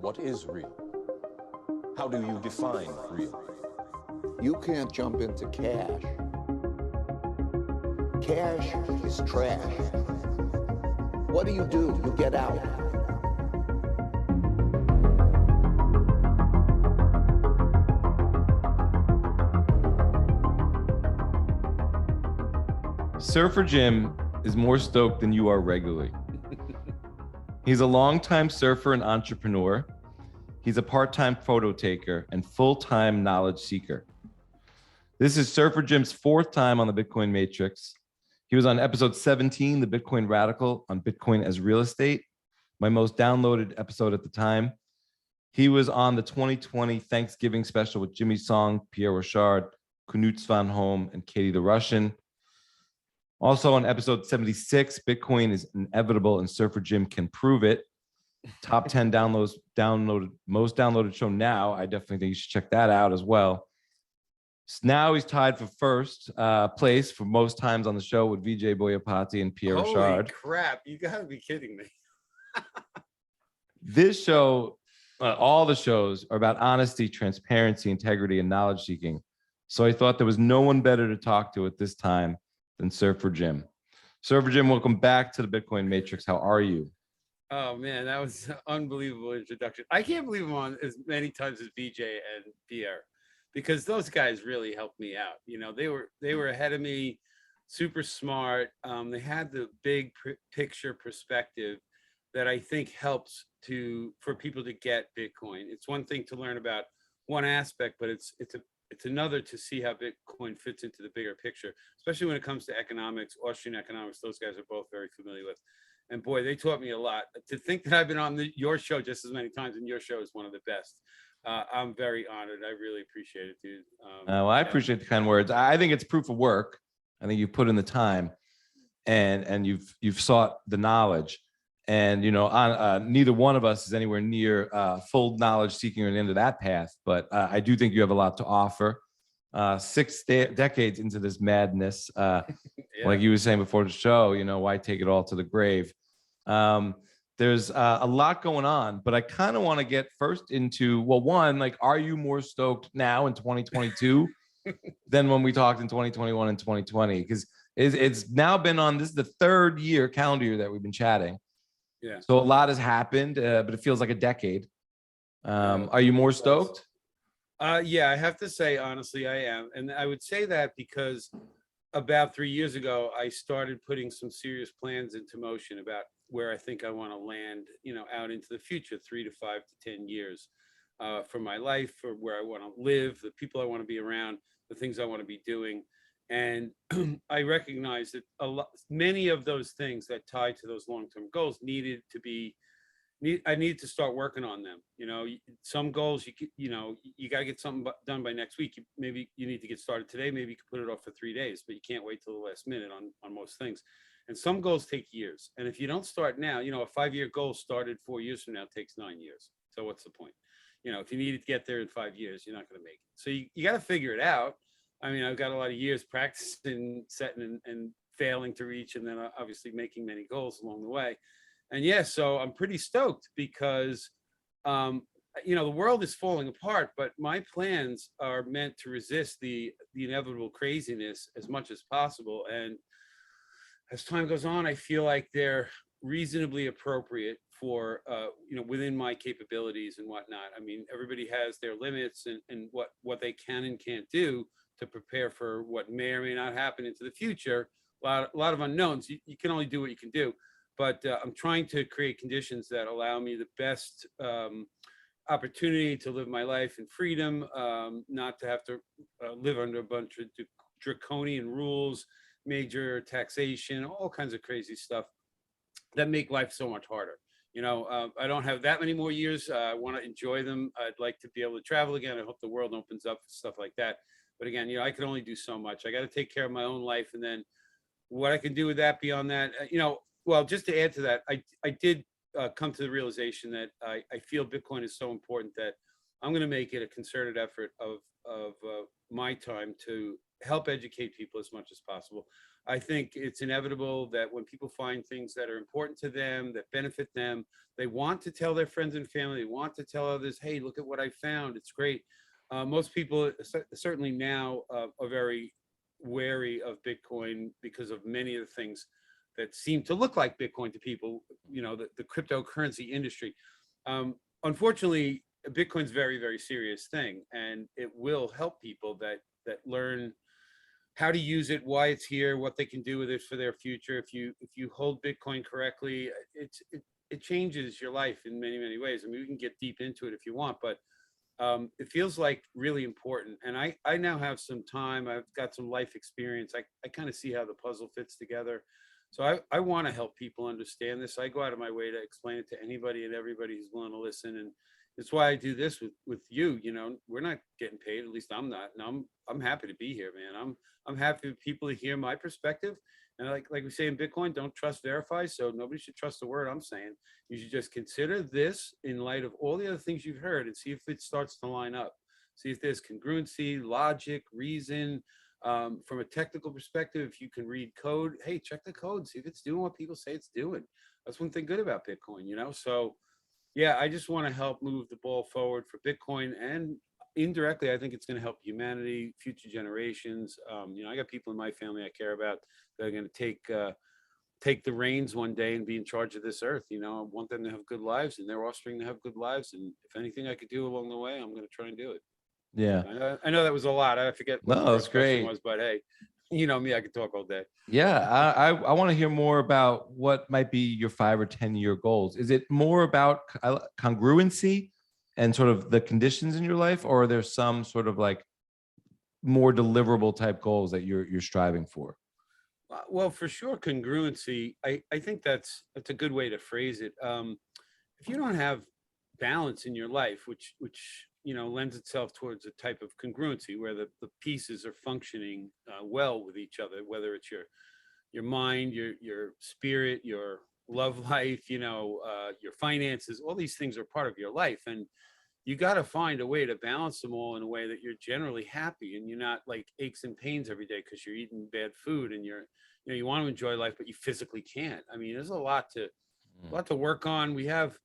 What is real? How do you define real? You can't jump into cash. Cash is trash. What do? You get out. Surfer Jim is more stoked than you are regularly. He's a longtime surfer and entrepreneur. He's a part-time photo taker and full-time knowledge seeker. This is Surfer Jim's fourth time on the Bitcoin Matrix. He was on episode 17, The Bitcoin Radical, on Bitcoin as Real Estate, my most downloaded episode at the time. He was on the 2020 Thanksgiving special with Jimmy Song, Pierre Rochard, Knut van Holm, and Katie the Russian. Also on episode 76, Bitcoin is inevitable and Surfer Jim can prove it. Top 10 most downloaded show now. I definitely think you should check that out as well. So now he's tied for first place for most times on the show with Vijay Boyapati and Pierre Holy Rochard. crap, you gotta be kidding me. This show, all the shows are about honesty, transparency, integrity, and knowledge seeking. So I thought there was no one better to talk to at this time than Surfer Jim. Surfer Jim, welcome back to the Bitcoin Matrix. How are you? Oh man, that was an unbelievable introduction. I can't believe I'm on as many times as BJ and Pierre, because those guys really helped me out. You know, they were ahead of me, super smart. They had the big picture perspective that I think helps for people to get Bitcoin. It's one thing to learn about one aspect, but it's another to see how Bitcoin fits into the bigger picture, especially when it comes to economics, Austrian economics. Those guys are both very familiar with. And boy, they taught me a lot. To think that I've been on your show just as many times, and your show is one of the best. I'm very honored. I really appreciate it, dude. Well, I appreciate the kind words. I think it's proof of work. I think you've put in the time, and you've sought the knowledge. And you know, neither one of us is anywhere near full knowledge seeking or into that path. But I do think you have a lot to offer. 6 decades into this madness, yeah. Like you were saying before the show, you know, why take it all to the grave? There's a lot going on, but I kind of want to get first into, well, one, like, are you more stoked now in 2022 than when we talked in 2021 and 2020? Because it's now been on, this is the third calendar year that we've been chatting. Yeah. So a lot has happened, but it feels like a decade. Are you more stoked? Yeah, I have to say, honestly, I am. And I would say that because about 3 years ago, I started putting some serious plans into motion about where I think I want to land, you know, out into the future, 3 to 5 to 10 years for my life, for where I want to live, the people I want to be around, the things I want to be doing. And I recognize that many of those things that tie to those long-term goals I need to start working on them. You know, some goals, you got to get something done by next week. Maybe you need to get started today. Maybe you can put it off for 3 days, but you can't wait till the last minute on most things. And some goals take years. And if you don't start now, you know, a 5-year goal started 4 years from now takes 9 years. So what's the point? You know, if you need to get there in 5 years, you're not going to make it. So you got to figure it out. I mean, I've got a lot of years practicing, setting and failing to reach, and then obviously making many goals along the way. And yeah, so I'm pretty stoked because, you know, the world is falling apart, but my plans are meant to resist the inevitable craziness as much as possible. And as time goes on, I feel like they're reasonably appropriate for, you know, within my capabilities and whatnot. I mean, everybody has their limits and what they can and can't do to prepare for what may or may not happen into the future. A lot of unknowns. You can only do what you can do. But I'm trying to create conditions that allow me the best opportunity to live my life in freedom, not to have to live under a bunch of draconian rules, major taxation, all kinds of crazy stuff that make life so much harder. You know, I don't have that many more years. I want to enjoy them. I'd like to be able to travel again. I hope the world opens up, stuff like that. But again, you know, I can only do so much. I got to take care of my own life, and then what I can do with that beyond that, you know. Well, just to add to that, I did come to the realization that I feel Bitcoin is so important that I'm going to make it a concerted effort of my time to help educate people as much as possible. I think it's inevitable that when people find things that are important to them, that benefit them, they want to tell their friends and family, they want to tell others, hey, look at what I found, it's great. Most people, certainly now, are very wary of Bitcoin because of many of the things that seem to look like Bitcoin to people, the cryptocurrency industry. Unfortunately, Bitcoin's a very, very serious thing, and it will help people that learn how to use it, why it's here, what they can do with it for their future. If you hold Bitcoin correctly, it changes your life in many, many ways. I mean, we can get deep into it if you want, but it feels like really important. And I now have some time. I've got some life experience. I kind of see how the puzzle fits together. So I want to help people understand this. I go out of my way to explain it to anybody and everybody who's willing to listen. And it's why I do this with you. We're not getting paid. At least I'm not. And I'm happy to be here, man. I'm happy for people to hear my perspective. And like we say in Bitcoin, don't trust, verify. So nobody should trust the word I'm saying. You should just consider this in light of all the other things you've heard and see if it starts to line up. See if there's congruency, logic, reason. From a technical perspective, if you can read code, hey, check the code, see if it's doing what people say it's doing. That's one thing good about Bitcoin, So yeah, I just want to help move the ball forward for Bitcoin, and indirectly, I think it's going to help humanity, future generations. I got people in my family I care about that are going to take the reins one day and be in charge of this earth. I want them to have good lives and their offspring to have good lives. And if anything I could do along the way, I'm going to try and do it. Yeah. I know that was a lot. I forget what the that's first question great. was, but hey, you know me, I could talk all day. Yeah, I want to hear more about what might be your 5 or 10-year goals. Is it more about congruency and sort of the conditions in your life, or are there some sort of like more deliverable type goals that you're striving for? Well, for sure, congruency. I think that's a good way to phrase it. If you don't have balance in your life, which lends itself towards a type of congruency where the pieces are functioning well with each other, whether it's your mind, your spirit, your love life, your finances, all these things are part of your life. And you got to find a way to balance them all in a way that you're generally happy and you're not like aches and pains every day because you're eating bad food and you want to enjoy life, but you physically can't. I mean, there's a lot to work on. We have,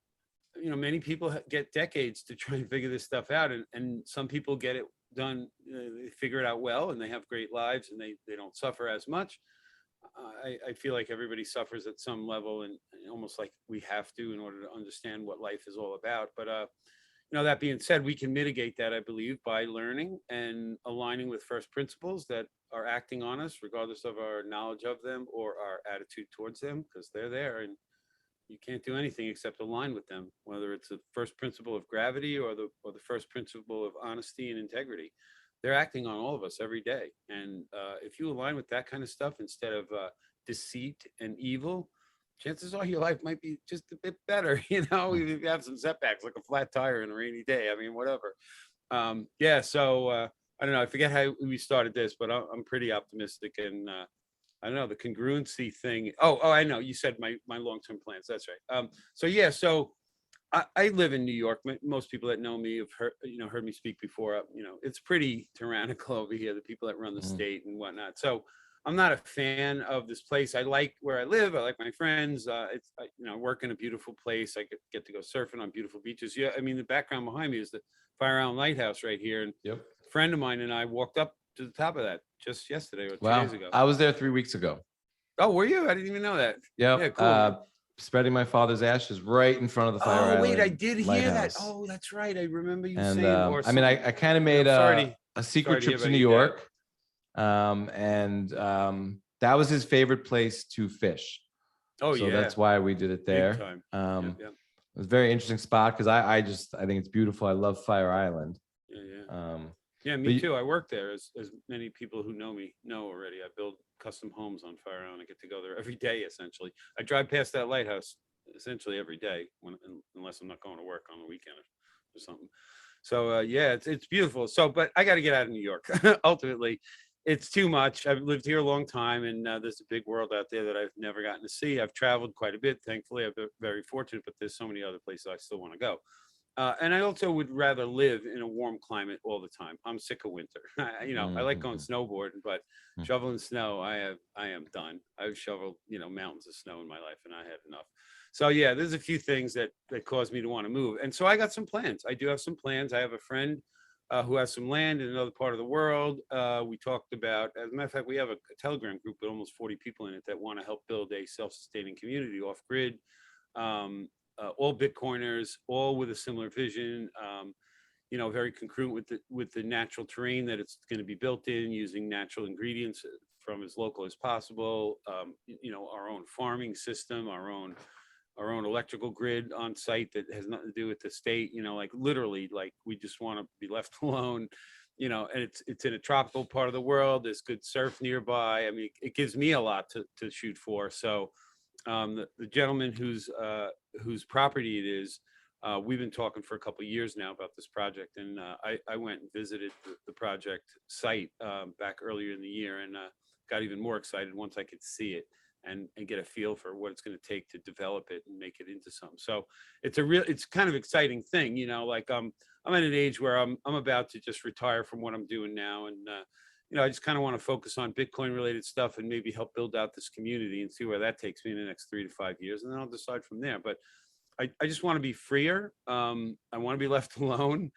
many people get decades to try and figure this stuff out. And some people get it done, they figure it out well and they have great lives and they don't suffer as much. I feel like everybody suffers at some level and almost like we have to in order to understand what life is all about. But, that being said, we can mitigate that, I believe, by learning and aligning with first principles that are acting on us, regardless of our knowledge of them or our attitude towards them, because they're there and you can't do anything except align with them, whether it's the first principle of gravity or the first principle of honesty and integrity. They're acting on all of us every day. And if you align with that kind of stuff instead of deceit and evil, chances are your life might be just a bit better, if you have some setbacks like a flat tire and a rainy day. I mean, whatever. So I don't know. I forget how we started this, but I'm pretty optimistic. And I don't know, the congruency thing. Oh, I know. You said my long-term plans. That's right. So I live in New York. Most people that know me have heard me speak before. It's pretty tyrannical over here, the people that run the state and whatnot. So I'm not a fan of this place. I like where I live. I like my friends. I work in a beautiful place. I get to go surfing on beautiful beaches. Yeah, I mean, the background behind me is the Fire Island Lighthouse right here. And a friend of mine and I walked up to the top of that just yesterday or 2 days ago. I was there 3 weeks ago. Oh, were you? I didn't even know that. Yeah, cool. Spreading my father's ashes right in front of the Fire Island. Oh, wait, I did hear that. Lighthouse. Oh, that's right. I remember you And, saying. I mean, I kind of made a secret trip to New York. That was his favorite place to fish. Oh, so yeah. that's why we did it there. Big time. It was a very interesting spot because I think it's beautiful. I love Fire Island. Yeah, me too. I work there, as many people who know me know already. I build custom homes on Fire Island. I get to go there every day, essentially. I drive past that lighthouse essentially every day, unless I'm not going to work on the weekend or something. So it's beautiful. So, but I got to get out of New York. Ultimately, it's too much. I've lived here a long time, and there's a big world out there that I've never gotten to see. I've traveled quite a bit. Thankfully, I've been very fortunate, but there's so many other places I still want to go. And I also would rather live in a warm climate all the time. I'm sick of winter. I like going snowboarding, but shoveling snow, I am done. I've shoveled, mountains of snow in my life, and I had enough. So yeah, there's a few things that caused me to want to move. And so I got some plans. I do have some plans. I have a friend who has some land in another part of the world. We talked about, as a matter of fact, we have a Telegram group with almost 40 people in it that want to help build a self-sustaining community off grid. All Bitcoiners, all with a similar vision, very congruent with the natural terrain that it's going to be built in, using natural ingredients from as local as possible. Our own farming system, our own electrical grid on site that has nothing to do with the state. Like literally, like we just want to be left alone. And it's in a tropical part of the world. There's good surf nearby. I mean, it gives me a lot to shoot for. So the gentleman whose property it is, we've been talking for a couple of years now about this project, and I went and visited the project site back earlier in the year, and got even more excited once I could see it and get a feel for what it's going to take to develop it and make it into something. So it's kind of exciting thing, like I'm at an age where I'm about to just retire from what I'm doing now, and I just kind of want to focus on Bitcoin related stuff and maybe help build out this community and see where that takes me in the next 3 to 5 years. And then I'll decide from there. But I just want to be freer. I want to be left alone.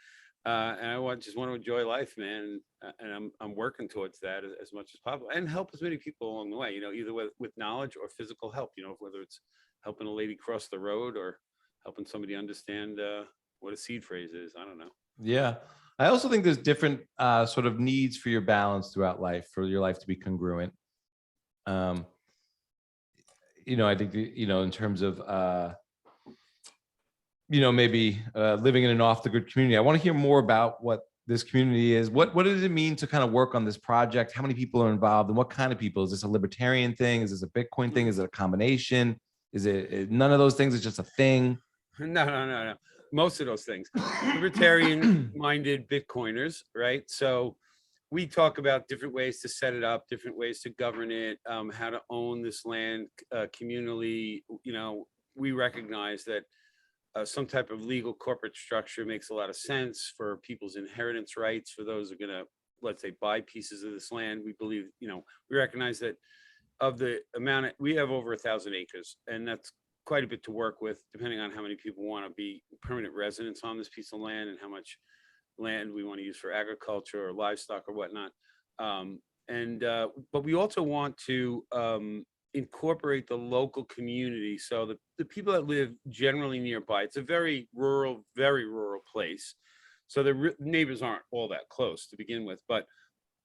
And I just want to enjoy life, man. And I'm working towards that as much as possible, and help as many people along the way, either with knowledge or physical help, whether it's helping a lady cross the road or helping somebody understand what a seed phrase is. I don't know. Yeah. I also think there's different sort of needs for your balance throughout life, for your life to be congruent. I think, in terms of, maybe living in an off the grid community. I want to hear more about what this community is. What does it mean to kind of work on this project? How many people are involved, and what kind of people? Is this a libertarian thing? Is this a Bitcoin thing? Is it a combination? Is it none of those things? It's just a thing? No. Most of those things. Libertarian-minded Bitcoiners, right? So we talk about different ways to set it up, different ways to govern it, how to own this land communally. We recognize that some type of legal corporate structure makes a lot of sense for people's inheritance rights, for those who are going to, let's say, buy pieces of this land. We believe, we recognize that of the amount, we have over 1,000 acres, and that's quite a bit to work with, depending on how many people want to be permanent residents on this piece of land and how much land we want to use for agriculture or livestock or whatnot. But we also want to incorporate the local community. So the people that live generally nearby, it's a very rural place. So the neighbors aren't all that close to begin with, but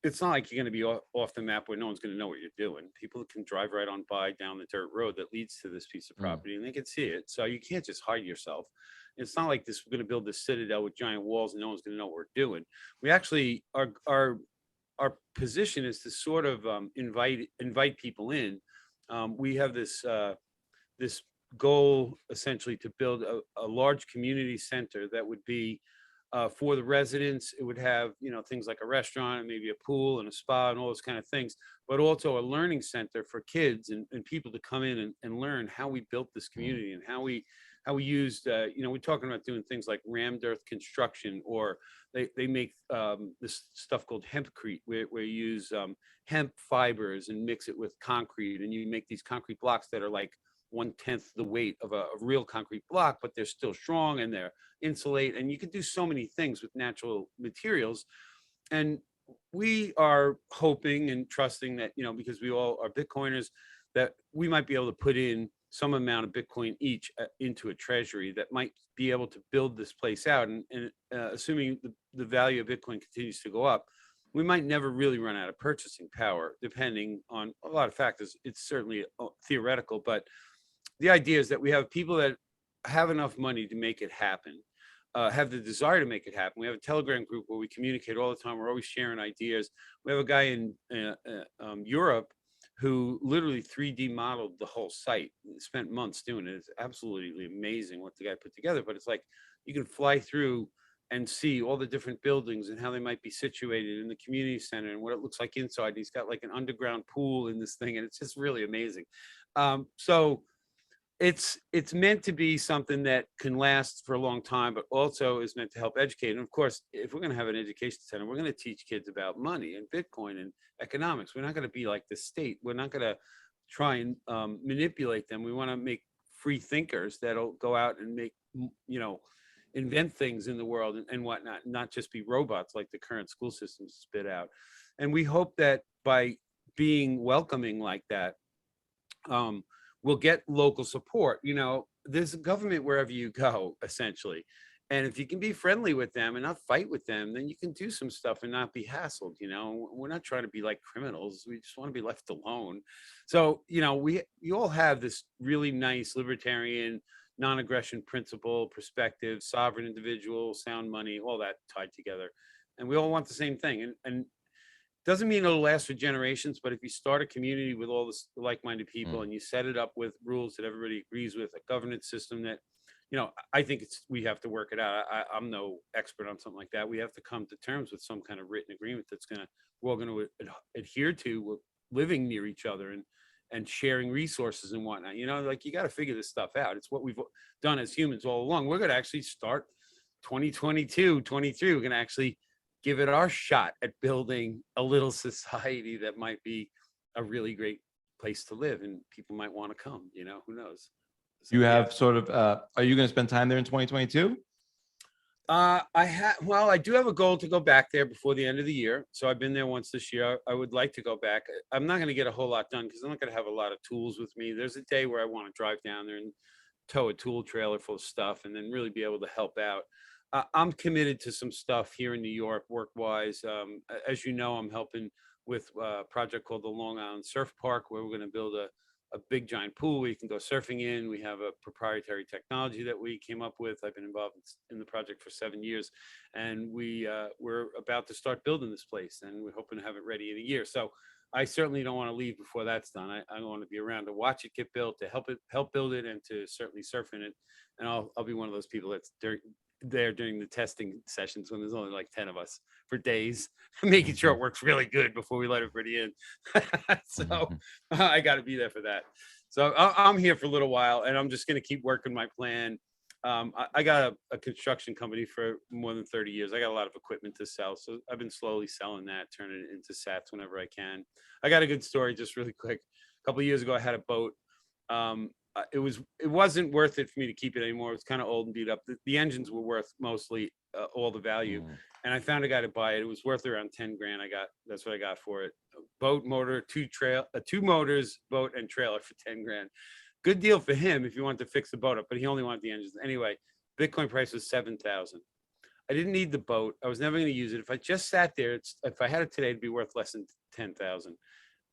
it's not like you're going to be off the map where no one's going to know what you're doing. People can drive right on by down the dirt road that leads to this piece of property, and they can see it. So you can't just hide yourself. It's not like this, we're going to build this citadel with giant walls and no one's going to know what we're doing. We actually, our position is to sort of invite people in. We have this goal essentially to build a large community center that would be for the residents. It would have, things like a restaurant and maybe a pool and a spa and all those kind of things, but also a learning center for kids and people to come in and learn how we built this community and how we used, we're talking about doing things like rammed earth construction, or they make this stuff called hempcrete, where you use hemp fibers and mix it with concrete, and you make these concrete blocks that are like 1/10 the weight of a real concrete block, but they're still strong and they're insulate, and you can do so many things with natural materials. And we are hoping and trusting that, because we all are Bitcoiners, that we might be able to put in some amount of Bitcoin each into a treasury that might be able to build this place out. And assuming the value of Bitcoin continues to go up, we might never really run out of purchasing power, depending on a lot of factors. It's certainly theoretical, but the idea is that we have people that have enough money to make it happen, have the desire to make it happen. We have a Telegram group where we communicate all the time. We're always sharing ideas. We have a guy in Europe who literally 3D modeled the whole site, spent months doing it. It's absolutely amazing what the guy put together, but it's like you can fly through and see all the different buildings and how they might be situated in the community center and what it looks like inside. He's got like an underground pool in this thing, and it's just really amazing. So it's meant to be something that can last for a long time, but also is meant to help educate. And of course, if we're going to have an education center, we're going to teach kids about money and Bitcoin and economics. We're not going to be like the state. We're not going to try and manipulate them. We want to make free thinkers that'll go out and make, invent things in the world and whatnot, not just be robots like the current school systems spit out. And we hope that by being welcoming like that, we'll get local support. There's a government wherever you go, essentially. And if you can be friendly with them and not fight with them, then you can do some stuff and not be hassled. We're not trying to be like criminals. We just want to be left alone. So, you all have this really nice libertarian, non-aggression principle, perspective, sovereign individual, sound money, all that tied together. And we all want the same thing. And doesn't mean it'll last for generations, but if you start a community with all this like-minded people and you set it up with rules that everybody agrees with, a governance system that, I think we have to work it out. I'm no expert on something like that. We have to come to terms with some kind of written agreement we're all going to adhere to, living near each other and sharing resources and whatnot. You got to figure this stuff out. It's what we've done as humans all along. We're going to actually start 2022, 23. We're going to actually give it our shot at building a little society that might be a really great place to live and people might want to come, who knows? So, You have sort of, are you going to spend time there in 2022? I do have a goal to go back there before the end of the year. So I've been there once this year. I would like to go back. I'm not going to get a whole lot done because I'm not going to have a lot of tools with me. There's a day where I want to drive down there and tow a tool trailer full of stuff and then really be able to help out. I'm committed to some stuff here in New York, work-wise. As you know, I'm helping with a project called the Long Island Surf Park, where we're going to build a big giant pool where you can go surfing in. We have a proprietary technology that we came up with. I've been involved in the project for 7 years, and we're about to start building this place, and we're hoping to have it ready in a year. So I certainly don't want to leave before that's done. I want to be around to watch it get built, to help build it, and to certainly surf in it. And I'll be one of those people that's there during the testing sessions when there's only like 10 of us for days, making sure it works really good before we let everybody in. So I got to be there for that. So I'm here for a little while, and I'm just going to keep working my plan. I got a construction company for more than 30 years. I got a lot of equipment to sell. So I've been slowly selling that, turning it into sats whenever I can. I got a good story, just really quick. A couple of years ago, I had a boat. It wasn't worth it for me to keep it anymore. It was kind of old and beat up. The engines were worth mostly all the value. And I found a guy to buy it. It was worth around 10 grand. That's what I got for it. Boat, motor, two motors, boat and trailer for 10 grand. Good deal for him if you want to fix the boat up, but he only wanted the engines. Anyway, Bitcoin price was 7,000. I didn't need the boat. I was never going to use it. If I just sat there, if I had it today, it'd be worth less than 10,000.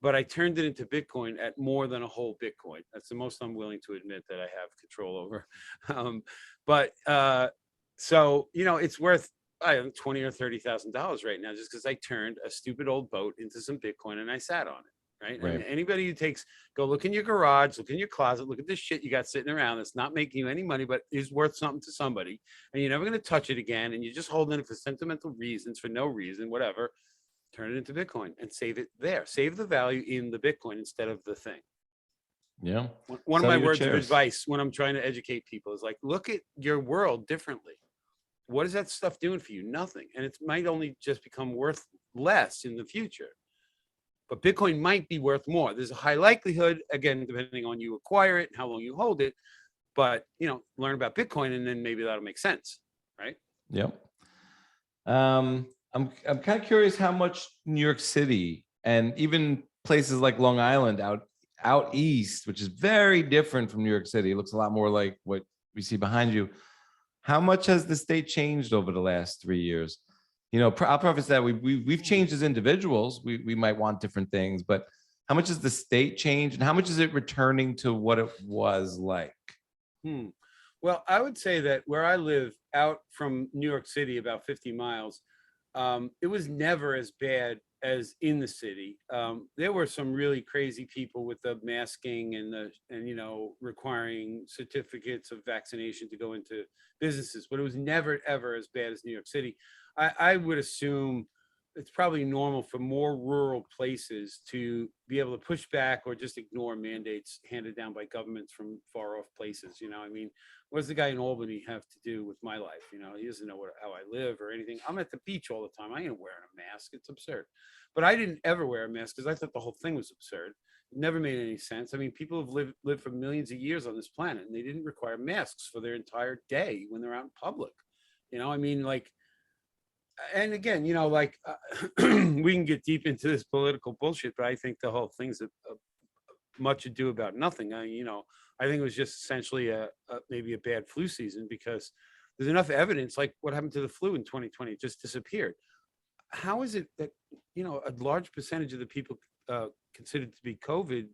But I turned it into Bitcoin at more than a whole Bitcoin. That's the most I'm willing to admit that I have control over. So it's worth $20,000 or $30,000 right now, just because I turned a stupid old boat into some Bitcoin and I sat on it. Right. And anybody who go look in your garage, look in your closet, look at this shit you got sitting around that's not making you any money, but is worth something to somebody, and you're never going to touch it again, and you're just holding it for sentimental reasons, for no reason, whatever. Turn it into Bitcoin and save it there. Save the value in the Bitcoin instead of the thing. Yeah. One of my words of advice when I'm trying to educate people is like, look at your world differently. What is that stuff doing for you? Nothing. And it might only just become worth less in the future. But Bitcoin might be worth more. There's a high likelihood, again, depending on you acquire it and how long you hold it. But, learn about Bitcoin and then maybe that'll make sense. Right? Yep. I'm kind of curious how much New York City and even places like Long Island out east, which is very different from New York City. It looks a lot more like what we see behind you. How much has the state changed over the last 3 years? I'll preface that we've changed as individuals. We might want different things, but how much has the state changed, and how much is it returning to what it was like? Well, I would say that where I live out from New York City, about 50 miles, it was never as bad as in the city. There were some really crazy people with the masking and requiring certificates of vaccination to go into businesses, but it was never ever as bad as New York City. I would assume it's probably normal for more rural places to be able to push back or just ignore mandates handed down by governments from far off places. I mean, what does the guy in Albany have to do with my life? He doesn't know how I live or anything. I'm at the beach all the time. I ain't wearing a mask. It's absurd. But I didn't ever wear a mask because I thought the whole thing was absurd. It never made any sense. I mean, people have lived for millions of years on this planet, and they didn't require masks for their entire day when they're out in public. I mean, like, and again, like we can get deep into this political bullshit, but I think the whole thing's a much ado about nothing. I think it was just essentially maybe a bad flu season because there's enough evidence, like what happened to the flu in 2020, it just disappeared. How is it that, a large percentage of the people considered to be COVID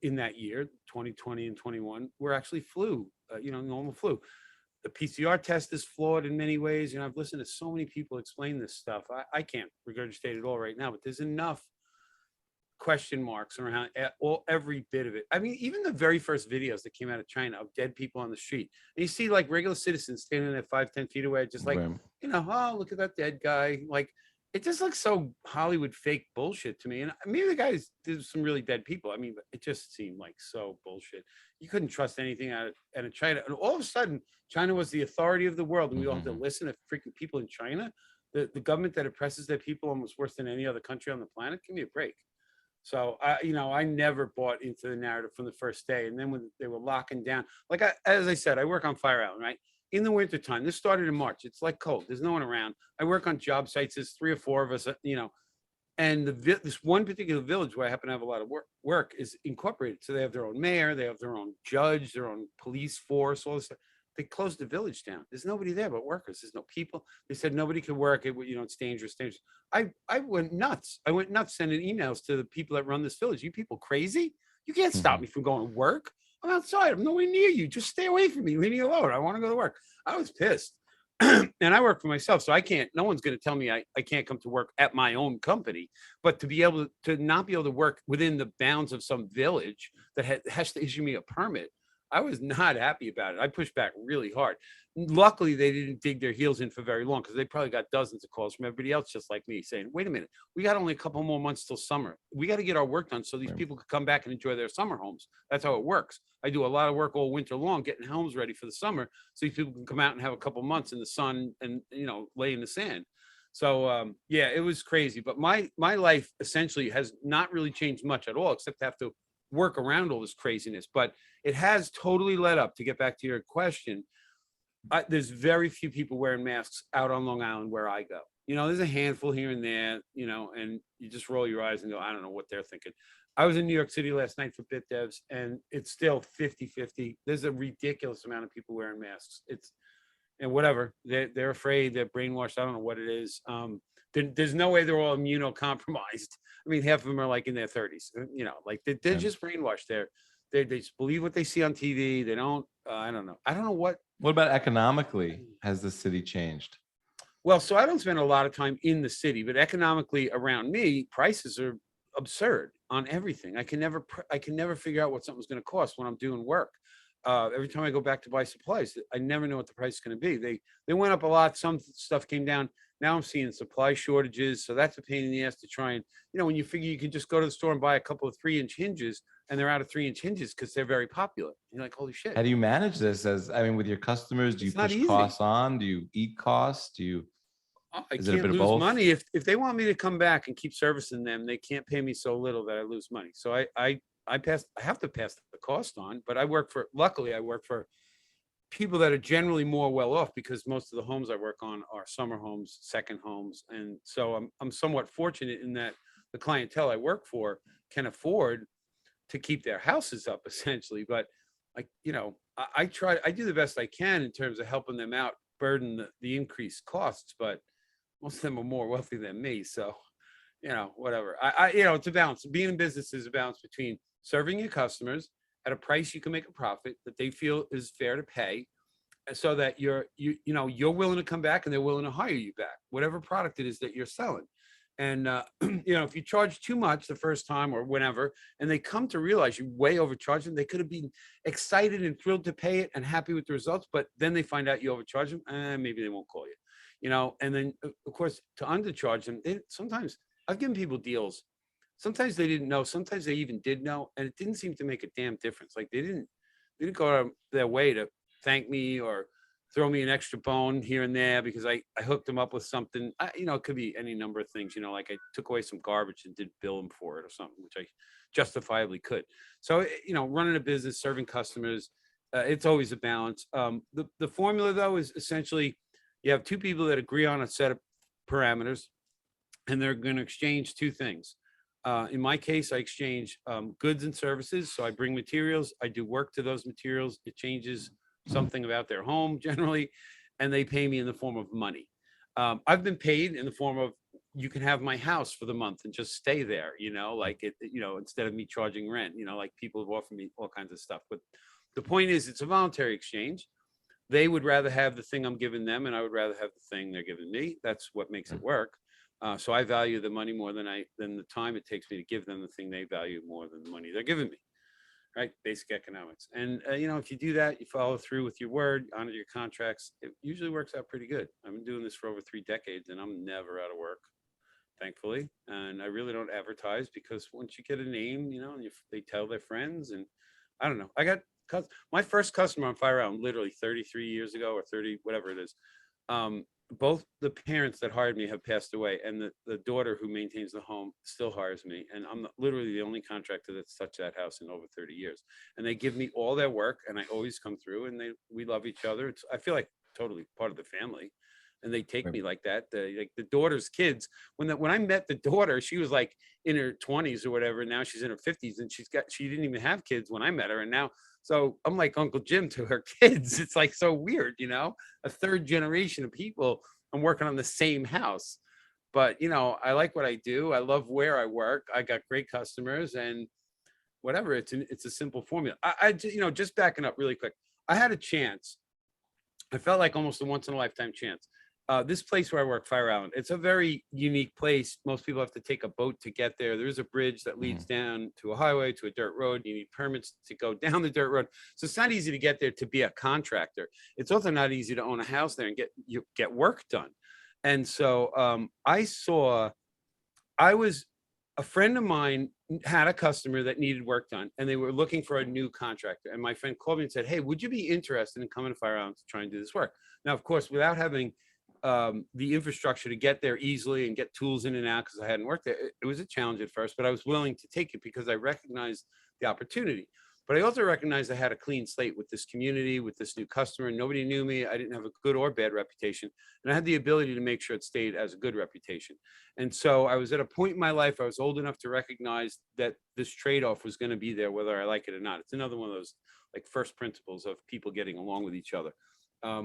in that year, 2020 and 21, were actually flu, normal flu? The PCR test is flawed in many ways. I've listened to so many people explain this stuff. I can't regurgitate it all right now, but there's enough question marks around every bit of it. I mean, even the very first videos that came out of China of dead people on the street, and you see like regular citizens standing at 5-10 feet away, just like, oh, look at that dead guy. Like, it just looks so Hollywood fake bullshit to me. And maybe the guys did some really dead people. I mean, but it just seemed like so bullshit. You couldn't trust anything out of China. And all of a sudden, China was the authority of the world. And we all have to listen to freaking people in China. The government that oppresses their people almost worse than any other country on the planet. Give me a break. So, I never bought into the narrative from the first day. And then when they were locking down, like as I said, I work on Fire Island, right? In the wintertime, this started in March. It's like cold. There's no one around. I work on job sites. There's 3 or 4 of us, and this one particular village where I happen to have a lot of work is incorporated. So they have their own mayor, they have their own judge, their own police force, all this stuff. They closed the village down. There's nobody there but workers. There's no people. They said nobody could work. It's dangerous. I went nuts. I went nuts sending emails to the people that run this village. You people crazy? You can't stop me from going to work. I'm outside. I'm nowhere near you. Just stay away from me. Leave me alone. I want to go to work. I was pissed. And I work for myself, so no one's going to tell me I can't come to work at my own company. But to be able to not be able to work within the bounds of some village that has to issue me a permit, I was not happy about it. I pushed back really hard. Luckily, they didn't dig their heels in for very long because they probably got dozens of calls from everybody else just like me saying, wait a minute, we got only a couple more months till summer. We got to get our work done so these people could come back and enjoy their summer homes. That's how it works. I do a lot of work all winter long getting homes ready for the summer so these people can come out and have a couple months in the sun and, lay in the sand. So, yeah, it was crazy. But my life essentially has not really changed much at all, except to have to work around all this craziness. But it has totally led up, to get back to your question, there's very few people wearing masks out on Long Island where I go. There's a handful here and there, and you just roll your eyes and go, I don't know what they're thinking. I was in New York City last night for Bit Devs, and it's still 50-50. There's a ridiculous amount of people wearing masks. And whatever, they're afraid, they're brainwashed. I don't know what it is. There's no way they're all immunocompromised. I mean, half of them are like in their 30s, like they're just brainwashed. They just believe what they see on TV. They don't, I don't know what. What about economically? Has the city changed? Well, so I don't spend a lot of time in the city, but economically around me, prices are absurd on everything. I can never figure out what something's going to cost when I'm doing work. Every time I go back to buy supplies, I never know what the price is going to be. They went up a lot. Some stuff came down. Now I'm seeing supply shortages. So that's a pain in the ass to try and, when you figure you can just go to the store and buy a couple of 3-inch hinges and they're out of 3-inch hinges because they're very popular. You're like, holy shit. How do you manage this with your customers? Do you push costs on? Do you eat costs? I can't lose money. If they want me to come back and keep servicing them, they can't pay me so little that I lose money. So I have to pass the cost on, but luckily I work for people that are generally more well off because most of the homes I work on are summer homes, second homes. And so I'm somewhat fortunate in that the clientele I work for can afford to keep their houses up essentially. But I do the best I can in terms of helping them out, burden the increased costs, but most of them are more wealthy than me. So, whatever. It's a balance. Being in business is a balance between serving your customers at a price you can make a profit that they feel is fair to pay, so that you're willing to come back and they're willing to hire you back, whatever product it is that you're selling. And, if you charge too much the first time or whenever, and they come to realize you way overcharged them, they could have been excited and thrilled to pay it and happy with the results, but then they find out you overcharge them, and maybe they won't call you. and then of course to undercharge them. Sometimes I've given people deals. Sometimes they didn't know. Sometimes they even did know, and it didn't seem to make a damn difference. Like they didn't go out of their way to thank me or throw me an extra bone here and there because I hooked them up with something. It could be any number of things. Like I took away some garbage and did bill them for it or something, which I justifiably could. So running a business, serving customers, it's always a balance. The formula though is essentially you have two people that agree on a set of parameters, and they're going to exchange two things. In my case, I exchange goods and services. So I bring materials, I do work to those materials. It changes something about their home generally, and they pay me in the form of money. I've been paid in the form of, you can have my house for the month and just stay there, instead of me charging rent, like people have offered me all kinds of stuff. But the point is, it's a voluntary exchange. They would rather have the thing I'm giving them, and I would rather have the thing they're giving me. That's what makes it work. So I value the money more than the time it takes me to give them the thing they value more than the money they're giving me. Right? Basic economics. And, if you do that, you follow through with your word, honor your contracts, it usually works out pretty good. I've been doing this for over 3 decades and I'm never out of work, thankfully. And I really don't advertise because once you get a name, and they tell their friends, and I don't know. I got my first customer on FireRound literally 33 years ago or 30, whatever it is. Both the parents that hired me have passed away, and the daughter who maintains the home still hires me. And I'm literally the only contractor that's touched that house in over 30 years. And they give me all their work, and I always come through, and we love each other. I feel like totally part of the family, and they take me like that. Like the daughter's kids, when I met the daughter, she was like in her 20s or whatever. And now she's in her 50s, and she didn't even have kids when I met her. And now, so I'm like Uncle Jim to her kids. It's like so weird, a third generation of people. I'm working on the same house, but I like what I do. I love where I work. I got great customers, and whatever. It's a simple formula. I just backing up really quick. I had a chance. I felt like almost a once in a lifetime chance. This place where I work, Fire Island, it's a very unique place. Most people have to take a boat to get there. There's a bridge that leads down to a highway, to a dirt road. You need permits to go down the dirt road. So it's not easy to get there to be a contractor. It's also not easy to own a house there and get work done. And so a friend of mine had a customer that needed work done, and they were looking for a new contractor. And my friend called me and said, "Hey, would you be interested in coming to Fire Island to try and do this work?" Now, of course, without having the infrastructure to get there easily and get tools in and out, because I hadn't worked there, it was a challenge at first, but I was willing to take it because I recognized the opportunity. But I also recognized I had a clean slate with this community, with this new customer. Nobody knew me. I didn't have a good or bad reputation. And I had the ability to make sure it stayed as a good reputation. And so I was at a point in my life, I was old enough to recognize that this trade-off was going to be there, whether I like it or not. It's another one of those like first principles of people getting along with each other.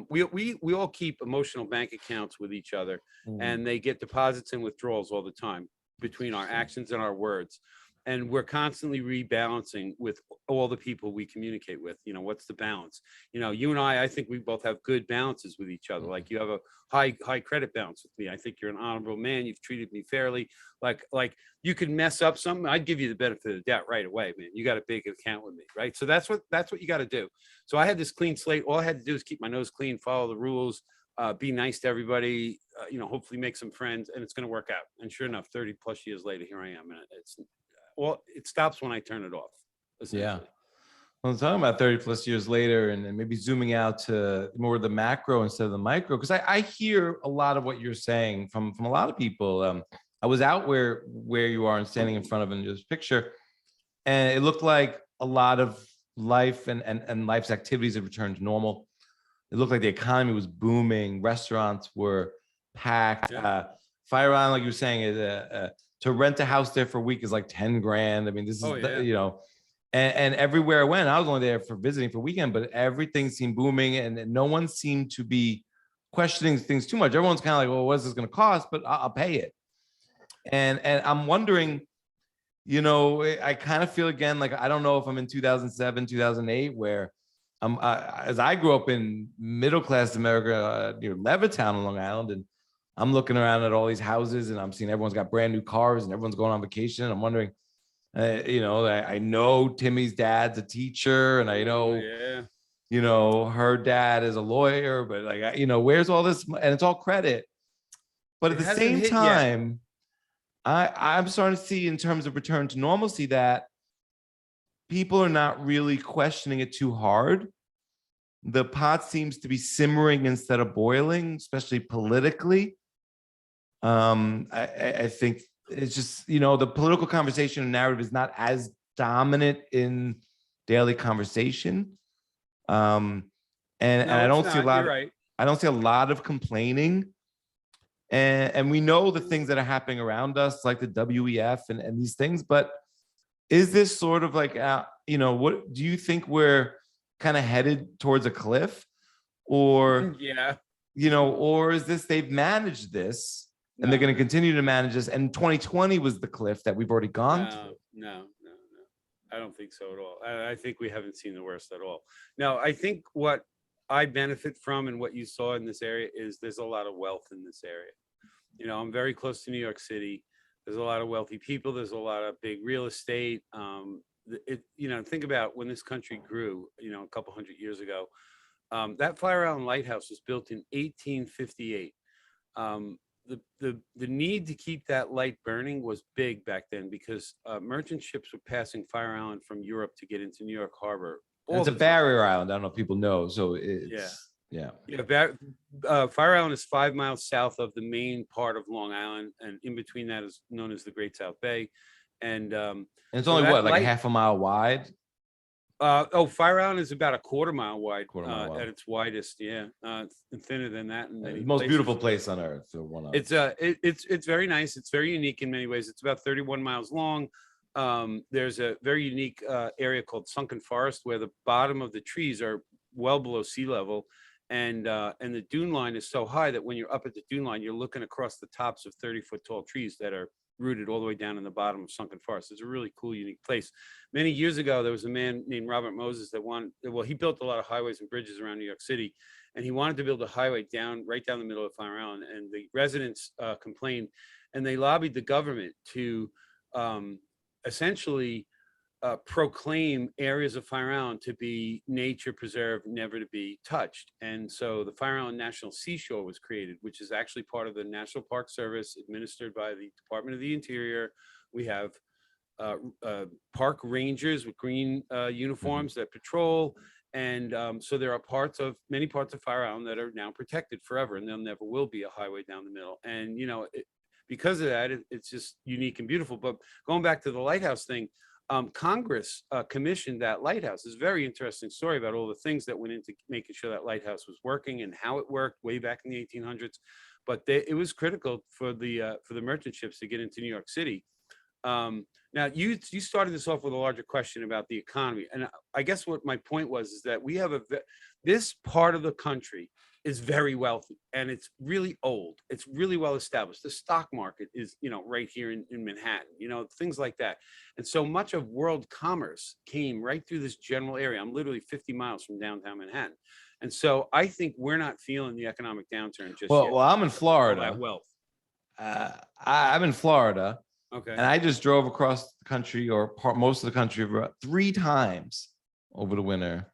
We all keep emotional bank accounts with each other, and they get deposits and withdrawals all the time between our actions and our words. And we're constantly rebalancing with all the people we communicate with. What's the balance? You and I think we both have good balances with each other. Like you have a high credit balance with me. I think you're an honorable man. You've treated me fairly. Like you could mess up something, I'd give you the benefit of the doubt right away, man. You got a big account with me, right? So that's what you got to do. So I had this clean slate. All I had to do is keep my nose clean, follow the rules, be nice to everybody, hopefully make some friends, and it's going to work out. And sure enough, 30 plus years later, here I am. And it stops when I turn it off. Yeah. Well, I'm talking about 30 plus years later, and then maybe zooming out to more of the macro instead of the micro, because I hear a lot of what you're saying from a lot of people. I was out where you are and standing in front of in this picture, and it looked like a lot of life and life's activities had returned to normal. It looked like the economy was booming. Restaurants were packed. Yeah. Fire Island, like you were saying, to rent a house there for a week is like 10 grand. I mean, this is, and everywhere I went, I was only there for visiting for a weekend, but everything seemed booming, and no one seemed to be questioning things too much. Everyone's kind of like, well, what is this going to cost? But I'll pay it. And I'm wondering, I kind of feel again, like, I don't know if I'm in 2007, 2008, where as I grew up in middle-class America, near Levittown on Long Island, and I'm looking around at all these houses, and I'm seeing everyone's got brand new cars and everyone's going on vacation. And I'm wondering, I know Timmy's dad's a teacher, and I know you know, her dad is a lawyer, but like, you know, where's all this? And it's all credit. But at It the hasn't same hit yet. time, I'm starting to see in terms of return to normalcy that people are not really questioning it too hard. The pot seems to be simmering instead of boiling, especially politically. I think it's just, you know, the political conversation and narrative is not as dominant in daily conversation. And No, I it's don't see a not. lot You're of, right. I don't see a lot of complaining. And we know the things that are happening around us, like the WEF and these things. But is this sort of like, you know, what do you think we're kind of headed towards a cliff, or, Yeah. you know, or is this they've managed this and they're No. going to continue to manage this? And 2020 was the cliff that we've already gone through. No. I don't think so at all. I think we haven't seen the worst at all. No, I think what I benefit from and what you saw in this area is there's a lot of wealth in this area. You know, I'm very close to New York City. There's a lot of wealthy people. There's a lot of big real estate. You know, think about when this country grew, you know, a couple hundred years ago. That Fire Island Lighthouse was built in 1858. The need to keep that light burning was big back then because merchant ships were passing Fire Island from Europe to get into New York Harbor. And it's a barrier island. I don't know if people know. So Yeah. yeah. Fire Island is 5 miles south of the main part of Long Island, and in between that is known as the Great South Bay. And it's so only that what, like light- a half a mile wide? Fire Island is about a quarter mile wide, Wide. at its widest. Yeah, it's thinner than that. In many The most places. beautiful place on earth. So one of It's very nice. It's very unique in many ways. It's about 31 miles long. There's a very unique area called Sunken Forest where the bottom of the trees are well below sea level, and the dune line is so high that when you're up at the dune line, you're looking across the tops of 30-foot tall trees that are rooted all the way down in the bottom of Sunken Forest. It's a really cool, unique place. Many years ago, there was a man named Robert Moses that he built a lot of highways and bridges around New York City, and he wanted to build a highway right down the middle of Fire Island. And the residents complained, and they lobbied the government to essentially proclaim areas of Fire Island to be nature preserved, never to be touched. And so the Fire Island National Seashore was created, which is actually part of the National Park Service, administered by the Department of the Interior. We have park rangers with green uniforms that patrol. And so there are many parts of Fire Island that are now protected forever, and there never will be a highway down the middle. And, you know, because of that, it's just unique and beautiful. But going back to the lighthouse thing, Congress commissioned that lighthouse. It's a very interesting story about all the things that went into making sure that lighthouse was working and how it worked way back in the 1800s. But it was critical for the merchant ships to get into New York City. Now, you started this off with a larger question about the economy, and I guess what my point was is that we have this part of the country is very wealthy, and it's really old. It's really well established. The stock market is, you know, right here in Manhattan, you know, things like that. And so much of world commerce came right through this general area. I'm literally 50 miles from downtown Manhattan. And so I think we're not feeling the economic downturn just yet. Well, I'm in Florida. All that wealth. I'm in Florida. Okay. And I just drove across the country, or most of the country, 3 times over the winter.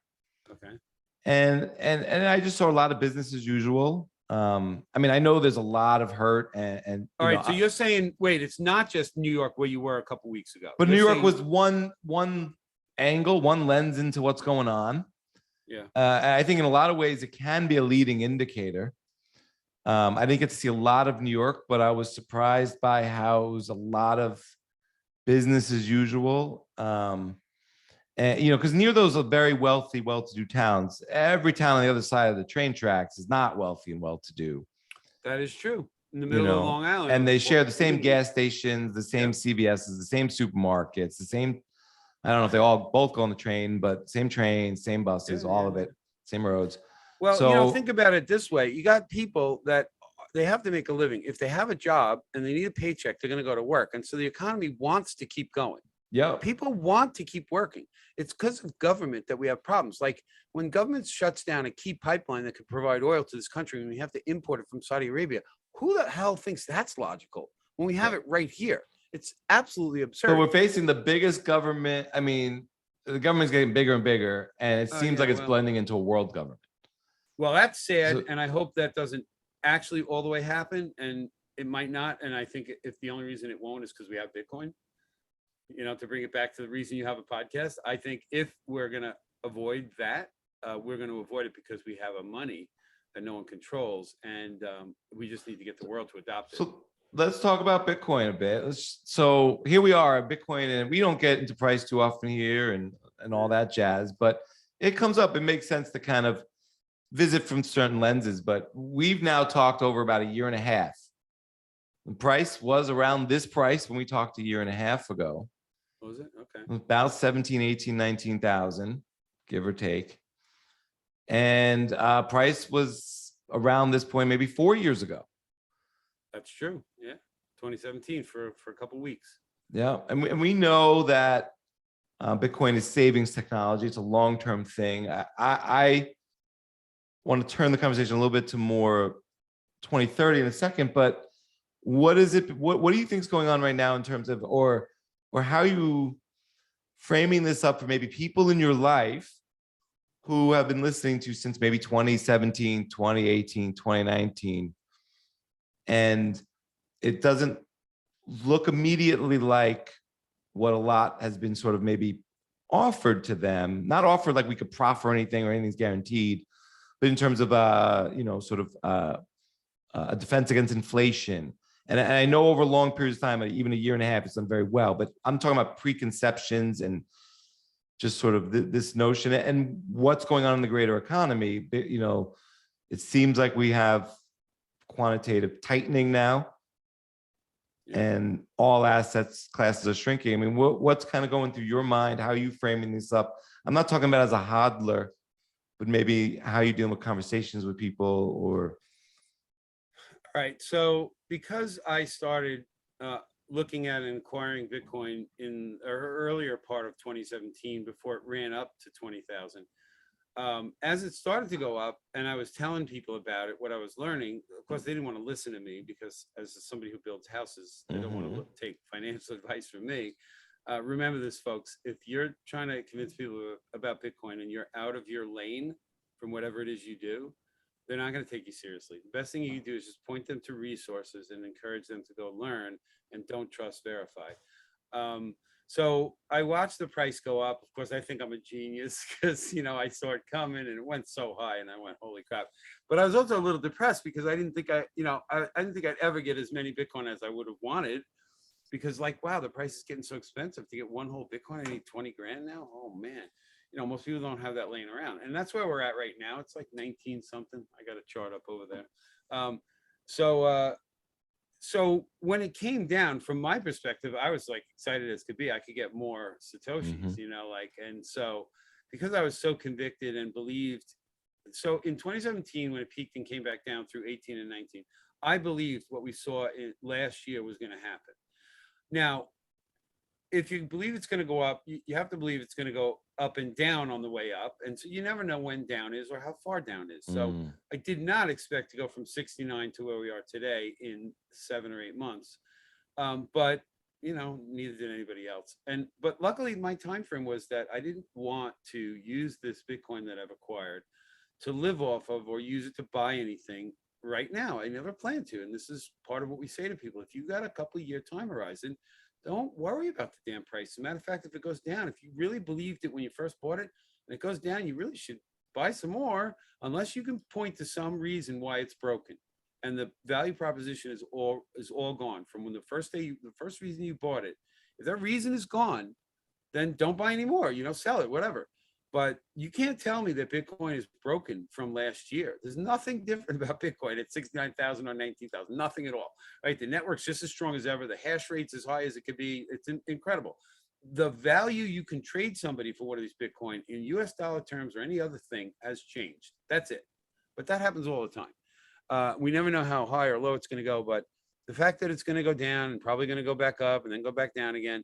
Okay. And I just saw a lot of business as usual. I mean, I know there's a lot of hurt and all right. So you're saying, wait, it's not just New York where you were a couple weeks ago. But New York was one angle, one lens into what's going on. Yeah. I think in a lot of ways it can be a leading indicator. I didn't get to see a lot of New York, but I was surprised by how it was a lot of business as usual. And, you know, because near those are very wealthy, well-to-do towns. Every town on the other side of the train tracks is not wealthy and well-to-do. That is true. In the middle of Long Island. And they share the same gas stations, the same CVSs, the same supermarkets, the same, I don't know if they both go on the train, but same trains, same buses, all of it, same roads. Well, you know, think about it this way. You got people that they have to make a living. If they have a job and they need a paycheck, they're going to go to work. And so the economy wants to keep going. Yeah. People want to keep working. It's because of government that we have problems. Like when government shuts down a key pipeline that could provide oil to this country and we have to import it from Saudi Arabia, who the hell thinks that's logical when we have it right here? It's absolutely absurd. So we're facing the biggest government. I mean, the government's getting bigger and bigger, and it Oh, seems yeah, like it's well- blending into a world government. Well, that's sad, So- and I hope that doesn't actually all the way happen, and it might not. And I think if the only reason it won't is because we have Bitcoin. To bring it back to the reason you have a podcast, I think if we're gonna avoid that, we're going to avoid it because we have a money that no one controls, and we just need to get the world to adopt it. So let's talk about Bitcoin a bit. So here we are at Bitcoin, and we don't get into price too often here and all that jazz, but it comes up. It makes sense to kind of visit from certain lenses, but we've now talked over about a year and a half. The price was around this price when we talked a year and a half ago. What was it? Okay. About 17, 18, 19,000, give or take. And price was around this point maybe 4 years ago. That's true. Yeah. 2017 for a couple weeks. Yeah. And we know that Bitcoin is savings technology. It's a long-term thing. I want to turn the conversation a little bit to more 2030 in a second, but what is it? What do you think is going on right now in terms of, or how are you framing this up for maybe people in your life who have been listening to since maybe 2017, 2018, 2019, and it doesn't look immediately like what a lot has been sort of maybe offered to them, not offered like we could proffer anything or anything's guaranteed, but in terms of sort of a defense against inflation. And I know over long periods of time, even a year and a half, it's done very well, but I'm talking about preconceptions and just sort of this notion and what's going on in the greater economy. It seems like we have quantitative tightening now, and all assets classes are shrinking. I mean, what's kind of going through your mind? How are you framing this up? I'm not talking about as a hodler, but maybe how you're dealing with conversations with people or. All right. So because I started looking at and acquiring Bitcoin in the earlier part of 2017, before it ran up to 20,000, as it started to go up and I was telling people about it, what I was learning, of course, they didn't want to listen to me because as somebody who builds houses, they don't want to take financial advice from me. Remember this, folks, if you're trying to convince people about Bitcoin and you're out of your lane from whatever it is you do, they're not going to take you seriously. The best thing you can do is just point them to resources and encourage them to go learn, and don't trust verified. So I watched the price go up. Of course, I think I'm a genius because, I saw it coming and it went so high and I went, holy crap. But I was also a little depressed because I didn't think I didn't think I'd ever get as many Bitcoin as I would have wanted, because wow, the price is getting so expensive. To get one whole Bitcoin, I need 20 grand now. Oh man. Most people don't have that laying around, and that's where we're at right now. It's like 19 something. I got a chart up over there. So when it came down, from my perspective, I was like excited as could be. I could get more Satoshis, and so because I was so convicted and believed. So in 2017, when it peaked and came back down through 18 and 19, I believed what we saw last year was going to happen. Now, if you believe it's going to go up, you have to believe it's going to go up and down on the way up. And so you never know when down is or how far down is. So I did not expect to go from 69 to where we are today in 7 or 8 months. But, neither did anybody else. But luckily my time frame was that I didn't want to use this Bitcoin that I've acquired to live off of or use it to buy anything right now. I never planned to. And this is part of what we say to people. If you've got a couple of year time horizon, don't worry about the damn price. As a matter of fact, if it goes down, if you really believed it when you first bought it and it goes down, you really should buy some more, unless you can point to some reason why it's broken. And the value proposition is all gone from when the first reason you bought it. If that reason is gone, then don't buy anymore, sell it, whatever. But you can't tell me that Bitcoin is broken from last year. There's nothing different about Bitcoin at 69,000 or 19,000, nothing at all, right? The network's just as strong as ever. The hash rate's as high as it could be. It's incredible. The value you can trade somebody for one of these Bitcoin in US dollar terms or any other thing has changed. That's it. But that happens all the time. We never know how high or low it's going to go, but the fact that it's going to go down and probably going to go back up and then go back down again,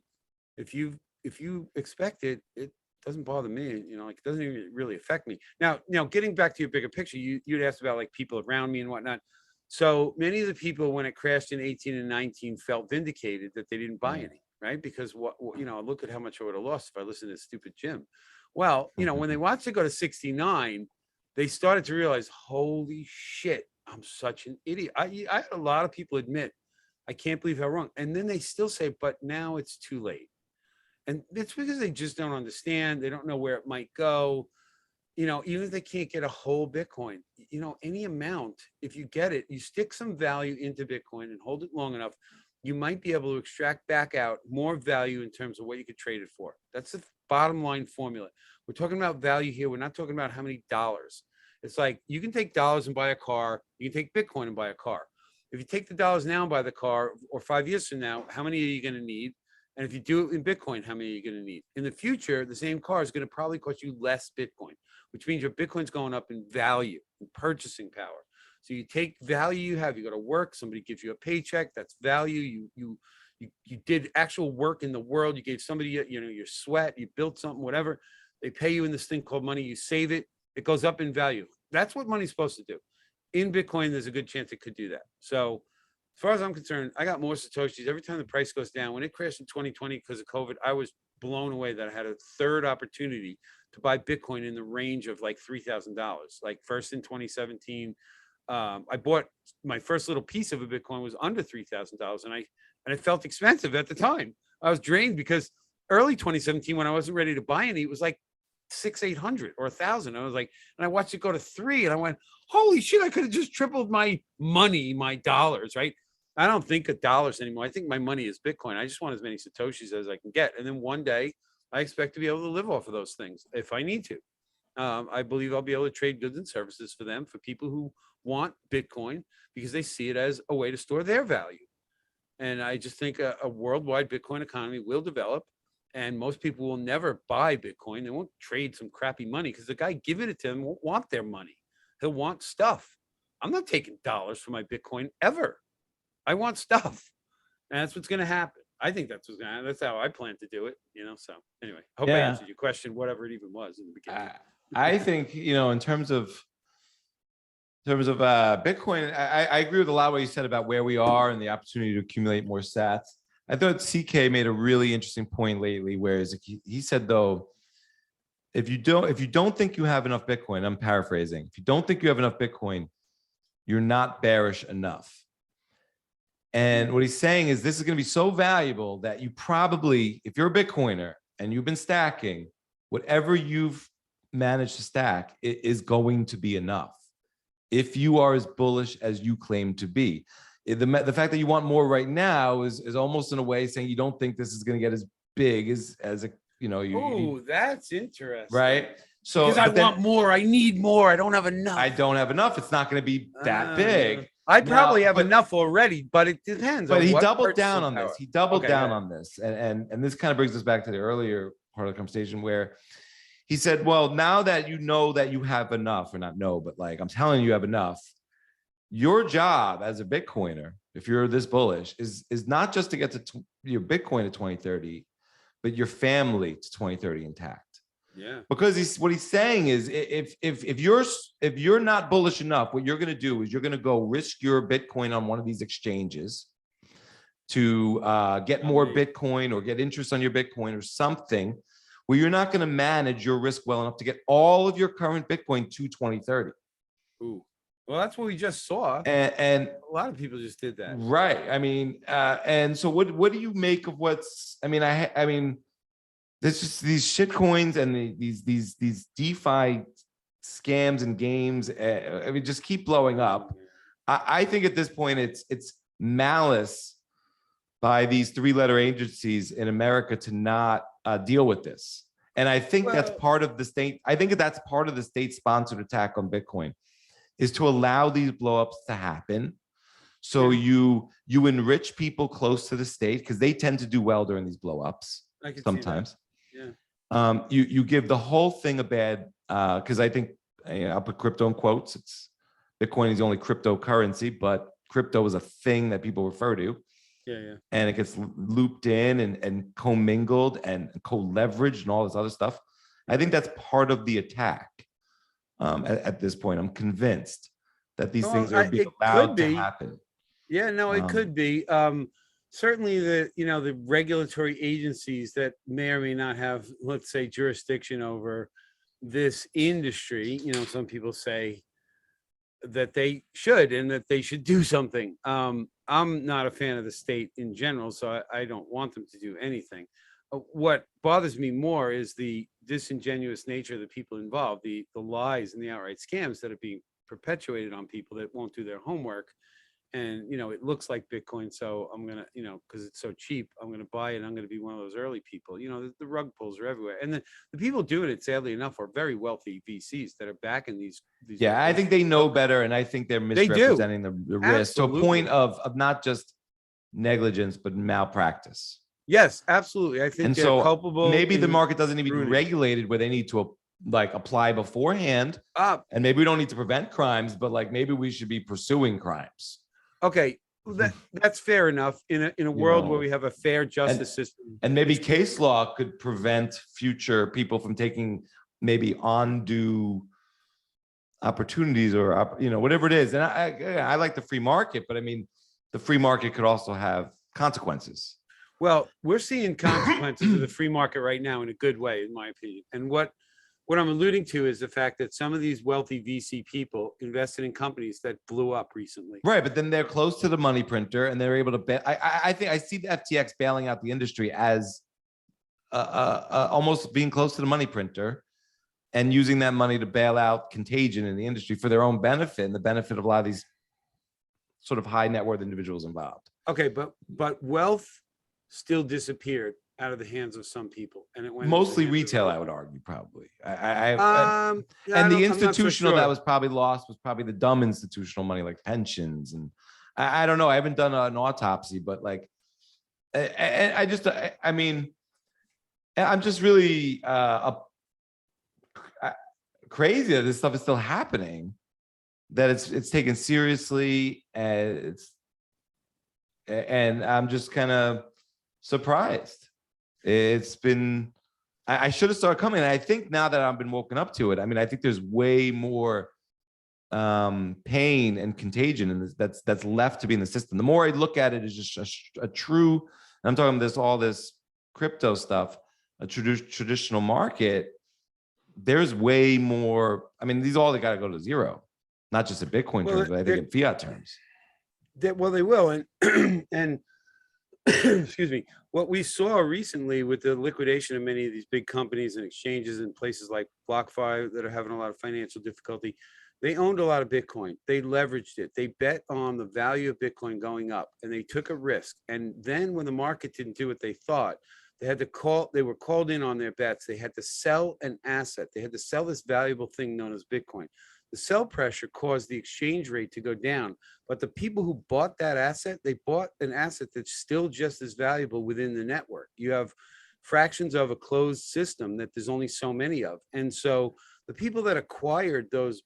if you expect it, it doesn't bother me, it doesn't even really affect me. Now, getting back to your bigger picture, you'd asked about like people around me and whatnot. So many of the people when it crashed in 18 and 19 felt vindicated that they didn't buy any. right? Because look at how much I would have lost if I listened to stupid Jim. Well, when they watched it go to 69, they started to realize, holy shit, I'm such an idiot. I had a lot of people admit, I can't believe how wrong. And then they still say, but now it's too late. And it's because they just don't understand. They don't know where it might go. Even if they can't get a whole Bitcoin, any amount, if you get it, you stick some value into Bitcoin and hold it long enough, you might be able to extract back out more value in terms of what you could trade it for. That's the bottom line formula. We're talking about value here. We're not talking about how many dollars. It's like you can take dollars and buy a car. You can take Bitcoin and buy a car. If you take the dollars now and buy the car, or 5 years from now, how many are you going to need? And if you do it in Bitcoin, how many are you going to need? In the future, the same car is going to probably cost you less Bitcoin, which means your Bitcoin's going up in value and purchasing power. So you take value you have, you go to work, somebody gives you a paycheck, that's value. You did actual work in the world. You gave somebody, your sweat, you built something, whatever. They pay you in this thing called money. You save it. It goes up in value. That's what money's supposed to do. In Bitcoin, there's a good chance it could do that. So as far as I'm concerned, I got more Satoshis every time the price goes down. When it crashed in 2020 because of COVID, I was blown away that I had a third opportunity to buy Bitcoin in the range of like $3,000. Like first in 2017, I bought my first little piece of a Bitcoin was under $3,000, and it felt expensive at the time. I was drained because early 2017, when I wasn't ready to buy any, it was like 600-800 or 1,000. I was like, and I watched it go to 3, and I went, holy shit, I could have just tripled my money, my dollars, right? I don't think of dollars anymore. I think my money is Bitcoin. I just want as many Satoshis as I can get. And then one day I expect to be able to live off of those things if I need to. I believe I'll be able to trade goods and services for them, for people who want Bitcoin, because they see it as a way to store their value. And I just think a worldwide Bitcoin economy will develop, and most people will never buy Bitcoin. They won't trade some crappy money because the guy giving it to them won't want their money. He'll want stuff. I'm not taking dollars for my Bitcoin ever. I want stuff. And that's what's going to happen. I think that's what's going to happen. That's how I plan to do it, So anyway, I hope I answered your question, whatever it even was in the beginning. I think, in terms of Bitcoin, I agree with a lot of what you said about where we are and the opportunity to accumulate more sats. I thought CK made a really interesting point lately, whereas he said, though, if you don't think you have enough Bitcoin, I'm paraphrasing, if you don't think you have enough Bitcoin, you're not bearish enough. And what he's saying is this is going to be so valuable that you probably, if you're a Bitcoiner and you've been stacking, whatever you've managed to stack, it is going to be enough if you are as bullish as you claim to be. The fact that you want more right now is almost in a way saying you don't think this is going to get as big as a, Oh, that's interesting. Right? So because I want more, I need more, I don't have enough. I don't have enough. It's not going to be that big. I probably have enough already, but it depends. But he doubled down on this. He doubled down on this. And this kind of brings us back to the earlier part of the conversation where he said, well, now that you know that you have enough, or not know, but like I'm telling you have enough, your job as a Bitcoiner, if you're this bullish, is not just to get to your Bitcoin to 2030, but your family to 2030 intact. Yeah. Because what he's saying is if you're not bullish enough, what you're going to do is you're going to go risk your Bitcoin on one of these exchanges to get more Bitcoin or get interest on your Bitcoin or something where you're not going to manage your risk well enough to get all of your current Bitcoin to 2030. Ooh. Well, that's what we just saw. And a lot of people just did that. Right. I mean, and so what do you make of what's, I mean, there's just these shit coins and these DeFi scams and games. I mean, just keep blowing up. I think at this point, it's malice by these 3-letter agencies in America to not deal with this. And I think that's part of the state. I think that's part of the state-sponsored attack on Bitcoin, is to allow these blowups to happen. So you enrich people close to the state because they tend to do well during these blowups. Sometimes. Yeah. You give the whole thing a bad, because I think I'll put crypto in quotes. It's Bitcoin is the only cryptocurrency, but crypto is a thing that people refer to. Yeah. And it gets looped in and commingled and co-leveraged and all this other stuff. I think that's part of the attack. At this point, I'm convinced that these things are being allowed to happen. Yeah, no, it could be. certainly the regulatory agencies that may or may not have, let's say, jurisdiction over this industry. Some people say that they should and that they should do something. I'm not a fan of the state in general, so I don't want them to do anything. What bothers me more is the disingenuous nature of the people involved, the lies and the outright scams that are being perpetuated on people that won't do their homework. And it looks like Bitcoin, so I'm gonna, because it's so cheap, I'm gonna buy it. And I'm gonna be one of those early people. The rug pulls are everywhere, and the people doing it, sadly enough, are very wealthy VCs that are backing these. Yeah, I think they know better, and I think they're misrepresenting the risk to a point of not just negligence but malpractice. Yes, absolutely. I think and they're so culpable. Maybe the market doesn't need to be regulated where they need to apply beforehand. And maybe we don't need to prevent crimes, but maybe we should be pursuing crimes. Okay, that's fair enough in a world where we have a fair justice system. And maybe case law could prevent future people from taking maybe undue opportunities or whatever it is. And I like the free market, but I mean, the free market could also have consequences. Well, we're seeing consequences of the free market right now in a good way, in my opinion. And what I'm alluding to is the fact that some of these wealthy VC people invested in companies that blew up recently. Right, but then they're close to the money printer, and they're able to. I think I see the FTX bailing out the industry as almost being close to the money printer, and using that money to bail out contagion in the industry for their own benefit and the benefit of a lot of these sort of high net worth individuals involved. Okay, but wealth still disappeared out of the hands of some people, and it went mostly retail. I would argue, probably. And the institutional that was probably lost was probably the dumb institutional money, like pensions, and I don't know. I haven't done an autopsy, but I mean, I'm just really crazy that this stuff is still happening, that it's taken seriously, and I'm just kind of surprised. It's been, I should have started coming. And I think now that I've been woken up to it, I mean, I think there's way more pain and contagion in this that's left to be in the system. The more I look at it as just a true, I'm talking about all this crypto stuff, a traditional market, there's way more. I mean, these all, they got to go to zero, not just in Bitcoin terms, but I think in fiat terms. They will. And excuse me, what we saw recently with the liquidation of many of these big companies and exchanges in places like BlockFi that are having a lot of financial difficulty, they owned a lot of Bitcoin. They leveraged it. They bet on the value of Bitcoin going up, and they took a risk. And then when the market didn't do what they thought, they were called in on their bets. They had to sell an asset. They had to sell this valuable thing known as Bitcoin. The sell pressure caused the exchange rate to go down, but the people who bought that asset, they bought an asset that's still just as valuable within the network. You have fractions of a closed system that there's only so many of. And so the people that acquired those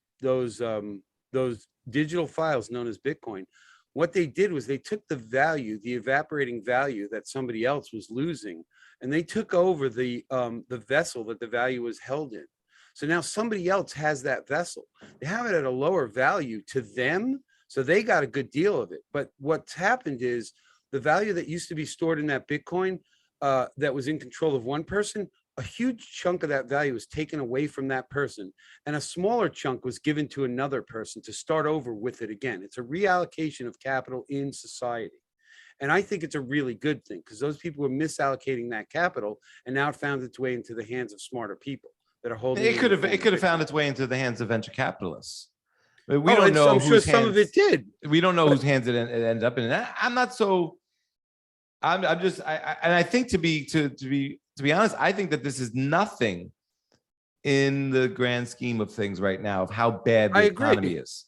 digital files known as Bitcoin, what they did was they took the value, the evaporating value that somebody else was losing, and they took over the vessel that the value was held in. So now somebody else has that vessel. They have it at a lower value to them, so they got a good deal of it. But what's happened is the value that used to be stored in that Bitcoin that was in control of one person, a huge chunk of that value was taken away from that person, and a smaller chunk was given to another person to start over with it again. It's a reallocation of capital in society. And I think it's a really good thing, because those people were misallocating that capital, and now it found its way into the hands of smarter people that are holding. It could have found its way into the hands of venture capitalists. We don't know. I'm sure some of it did. We don't know whose hands it ended up in. And I'm not so. I'm just. I think to be honest, I think that this is nothing in the grand scheme of things right now of how bad the economy is.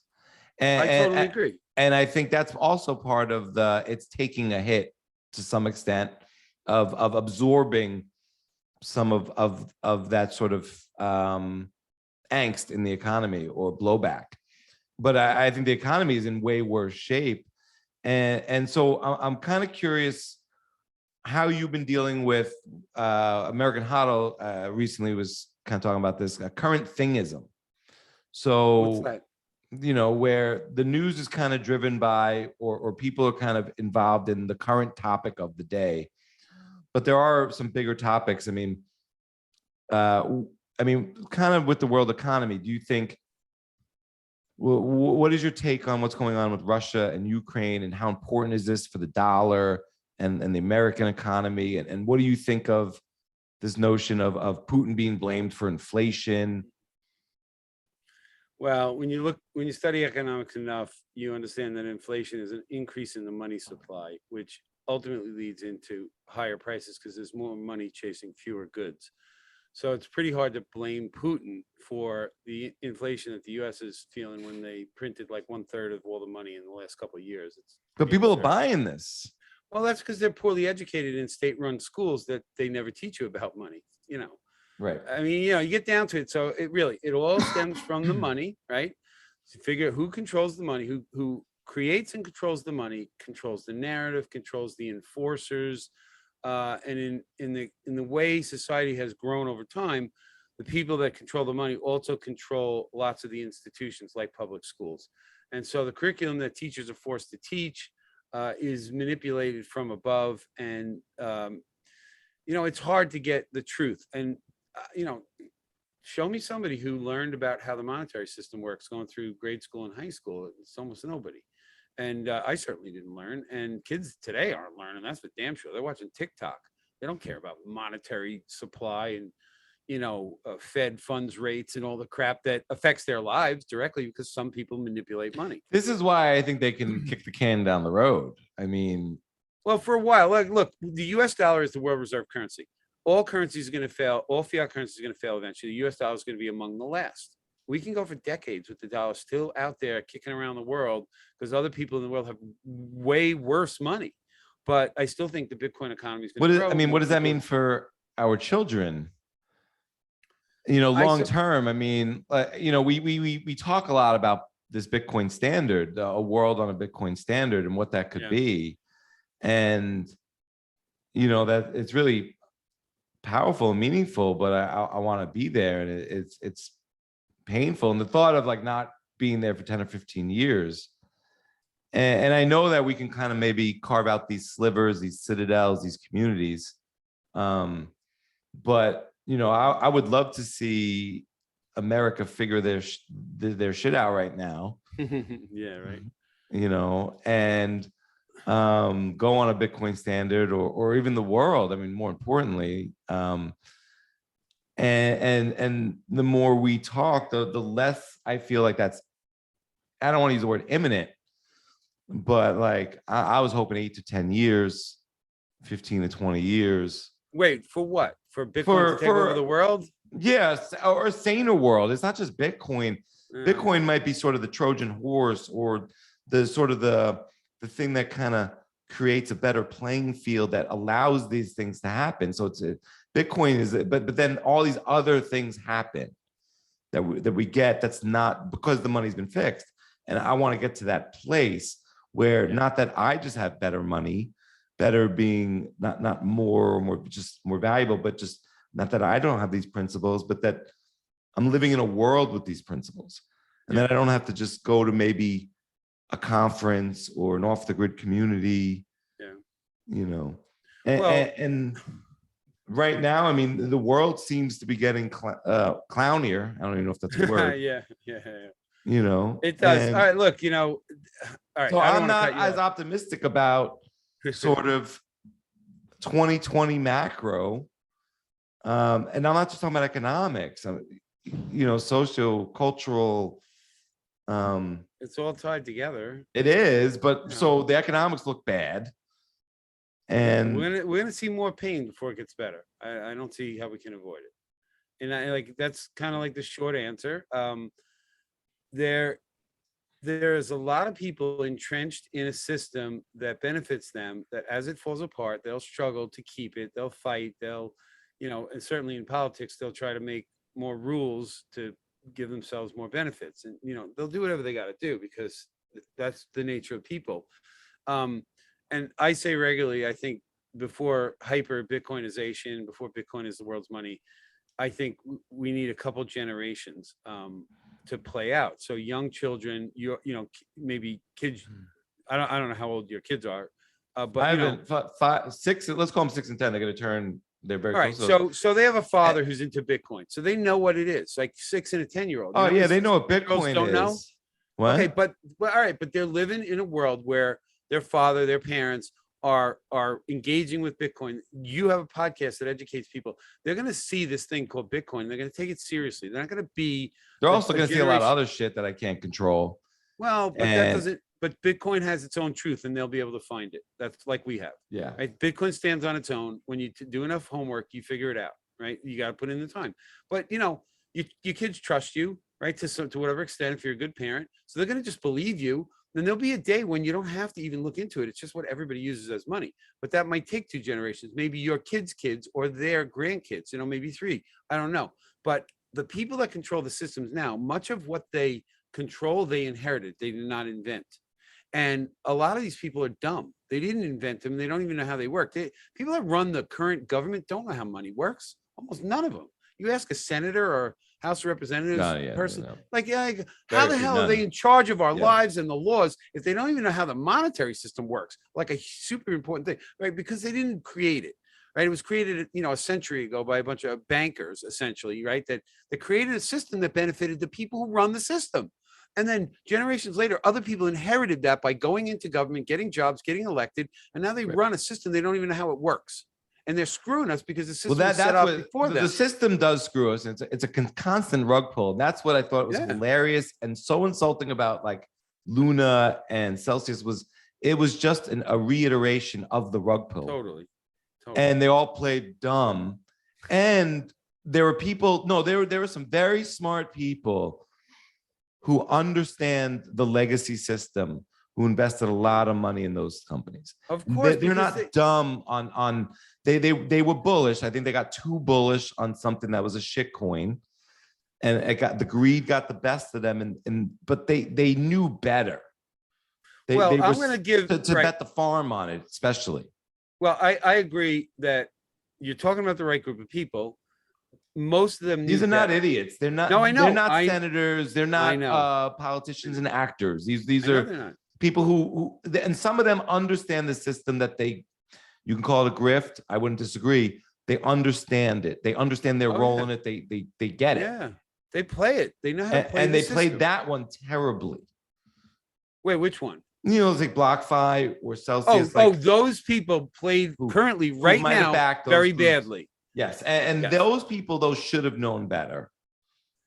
And I totally agree. And I think that's also part of it's taking a hit to some extent of absorbing some of that sort of angst in the economy or blowback. But I think the economy is in way worse shape. And so I'm kind of curious how you've been dealing with American Hodl recently was kind of talking about this current thingism. So What's that? where the news is kind of driven by, or people are kind of involved in the current topic of the day. But there are some bigger topics. Kind of with the world economy, do you think, what is your take on what's going on with Russia and Ukraine, and how important is this for the dollar and the American economy? And what do you think of this notion of Putin being blamed for inflation? Well, when you study economics enough, you understand that inflation is an increase in the money supply, which ultimately leads into higher prices because there's more money chasing fewer goods. So it's pretty hard to blame Putin for the inflation that the U.S. is feeling when they printed like 1/3 of all the money in the last couple of years. But people are buying this. Well, that's because they're poorly educated in state-run schools that they never teach you about money. Right. I mean, you get down to it. So it all stems from the money, right? So figure who controls the money, who creates and controls the money, controls the narrative, controls the enforcers. And in the way society has grown over time, the people that control the money also control lots of the institutions like public schools. And so the curriculum that teachers are forced to teach is manipulated from above. And, it's hard to get the truth. And, show me somebody who learned about how the monetary system works going through grade school and high school. It's almost nobody. And I certainly didn't learn. And kids today aren't learning. That's for damn sure. They're watching TikTok. They don't care about monetary supply and, Fed funds rates and all the crap that affects their lives directly because some people manipulate money. This is why I think they can kick the can down the road. Well, for a while, look, the U.S. dollar is the world reserve currency. All currencies are going to fail. All fiat currencies are going to fail eventually. The U.S. dollar is going to be among the last. We can go for decades with the dollar still out there kicking around the world because other people in the world have way worse money. But I still think the Bitcoin economy is going to grow. What does that mean for our children? Long term. We talk a lot about this Bitcoin standard, a world on a Bitcoin standard, and what that could be. And that it's really powerful and meaningful, but I want to be there, and it's painful. And the thought of like not being there for 10 or 15 years. And I know that we can kind of maybe carve out these slivers, these citadels, these communities. But, I would love to see America figure their shit out right now. Yeah, right. And go on a Bitcoin standard or even the world. More importantly, and the more we talk, the less I feel like that's, I don't want to use the word imminent, but like I was hoping 8 to 10 years, 15 to 20 years. Wait, for what? For Bitcoin to take over the world? Yes, or a saner world. It's not just Bitcoin. Bitcoin might be sort of the Trojan horse, or the sort of the thing that kind of creates a better playing field that allows these things to happen. So Bitcoin is, but then all these other things happen that we get. That's not because the money's been fixed. And I want to get to that place where not that I just have better money, better being not more just more valuable, but just not that I don't have these principles, but that I'm living in a world with these principles, and that I don't have to just go to maybe a conference or an off the grid community. And right now, the world seems to be getting clownier. I don't even know if that's a word. Yeah. It does. All right, look, all right. So I'm not as optimistic about sort of 2020 macro. And I'm not just talking about economics, social, cultural. It's all tied together. It is, but so the economics look bad. And we're gonna see more pain before it gets better. I don't see how we can avoid it. And that's kind of like the short answer. There's a lot of people entrenched in a system that benefits them, that as it falls apart, they'll struggle to keep it. They'll fight. They'll, and certainly in politics, they'll try to make more rules to give themselves more benefits. And, they'll do whatever they got to do because that's the nature of people. And I say regularly, I think before hyper Bitcoinization, before Bitcoin is the world's money, I think we need a couple generations to play out. So young children, maybe kids. I don't know how old your kids are, but I haven't 5, 6. Let's call them 6 and 10. They're going to turn. They're very all right. close. So they have a father who's into Bitcoin, so they know what it is. Like 6 and a 10-year-old. Oh yeah, they know what girls Bitcoin don't is. know? What? Okay, but all right, but they're living in a world where their father, their parents are engaging with Bitcoin. You have a podcast that educates people. They're going to see this thing called Bitcoin. They're going to take it seriously. They're not going to be. They're also going to see a lot of other shit that I can't control. Well, but that doesn't. But Bitcoin has its own truth, and they'll be able to find it. That's like we have. Yeah. Right. Bitcoin stands on its own. When you do enough homework, you figure it out. Right. You got to put in the time. But your kids trust you, right? To whatever extent, if you're a good parent, so they're going to just believe you. Then there'll be a day when you don't have to even look into it. It's just what everybody uses as money. But that might take 2 generations, maybe your kids' kids or their grandkids. Maybe 3. I don't know. But the people that control the systems now, much of what they control, they inherited. They did not invent. And a lot of these people are dumb. They didn't invent them. They don't even know how they work. People that run the current government don't know how money works. Almost none of them. You ask a senator or House of Representatives person, how the hell are they in charge of our lives and the laws if they don't even know how the monetary system works? Like a super important thing, right? Because they didn't create it. Right. It was created, a century ago by a bunch of bankers, essentially, right? That created a system that benefited the people who run the system. And then generations later, other people inherited that by going into government, getting jobs, getting elected, and now they run a system they don't even know how it works, and they're screwing us because the system was set up before them. The system does screw us. It's a constant rug pull. And that's what I thought was hilarious and so insulting about like Luna and Celsius it was just a reiteration of the rug pull. Totally. And they all played dumb. And there were people. No, there were some very smart people who understand the legacy system, who invested a lot of money in those companies. Of course, they're not dumb on they were bullish. I think they got too bullish on something that was a shit coin, and the greed got the best of them. But they knew better. I'm going to give to bet the farm on it, especially. Well, I agree that you're talking about the right group of people. Most of them. These are not idiots. They're not. No, I know. They're not senators. They're not politicians and actors. These are people who, and some of them understand the system that you can call it a grift. I wouldn't disagree. They understand it. They understand their role in it. They get it. Yeah, they play it. They know how to play it. And they played that one terribly. Wait, which one? It's like BlockFi or Celsius. Those people played currently right now very badly. Yes, and those people, should have known better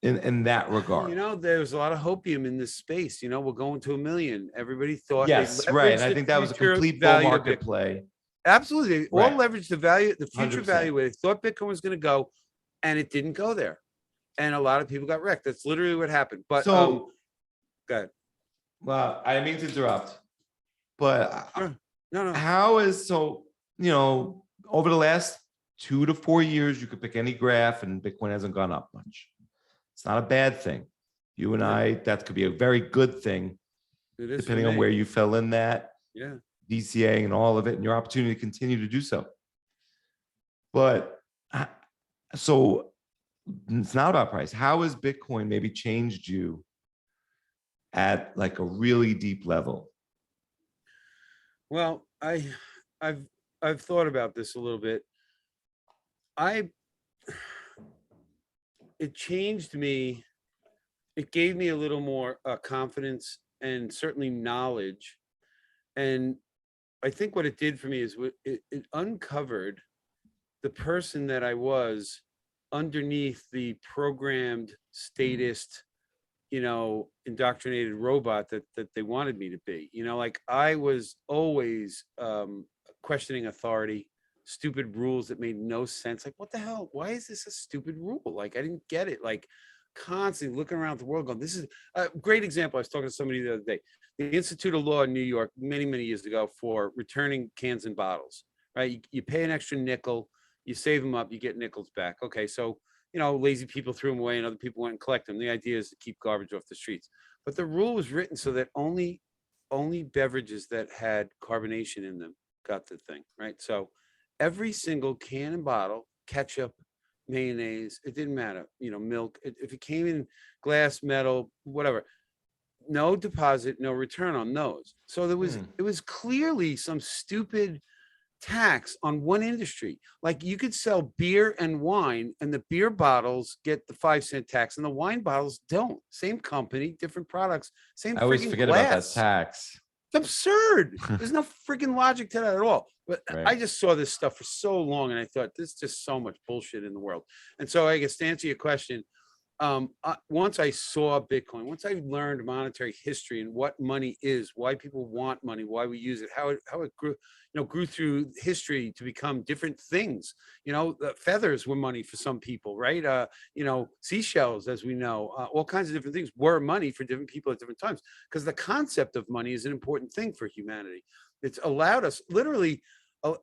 in that regard. There's a lot of hopium in this space. We're going to 1 million. Everybody thought. Yes, right. I think that was a complete bull market play. Absolutely. They all leveraged the future 100%. Value where they thought Bitcoin was going to go, and it didn't go there. And a lot of people got wrecked. That's literally what happened. But go ahead. Well, I didn't mean to interrupt, but no. How is over the last 2 to 4 years, you could pick any graph and Bitcoin hasn't gone up much. It's not a bad thing. You and I, that could be a very good thing, depending on where you fell in that. Yeah. DCA and all of it, and your opportunity to continue to do so. But so it's not about price. How has Bitcoin maybe changed you at like a really deep level? Well, I've thought about this a little bit. It changed me. It gave me a little more confidence and certainly knowledge. And I think what it did for me is it uncovered the person that I was underneath the programmed statist, indoctrinated robot that they wanted me to be. Like I was always questioning authority, stupid rules that made no sense. Like, what the hell? Why is this a stupid rule? Like, I didn't get it. Like, constantly looking around the world going, this is a great example. I was talking to somebody the other day. The Institute of Law in New York, many, many years ago, for returning cans and bottles, right? You pay an extra nickel, you save them up, you get nickels back. Okay, so, lazy people threw them away and other people went and collect them. The idea is to keep garbage off the streets. But the rule was written so that only beverages that had carbonation in them got the thing, right? So every single can and bottle, ketchup, mayonnaise, it didn't matter, milk. If it came in glass, metal, whatever, no deposit, no return on those. So it was clearly some stupid tax on one industry. Like you could sell beer and wine, and the beer bottles get the 5-cent tax, and the wine bottles don't. Same company, different products, same. I always friggin' forget about that glass. tax. It's absurd. There's no freaking logic to that at all. But Right. I just saw this stuff for so long, and I thought there's just so much bullshit in the world. And so I guess to answer your question, once I saw Bitcoin, once I learned monetary history and what money is, why people want money, why we use it, how it grew through history to become different things. The feathers were money for some people, right? Seashells, as we know, all kinds of different things were money for different people at different times, because the concept of money is an important thing for humanity. It's allowed us, literally,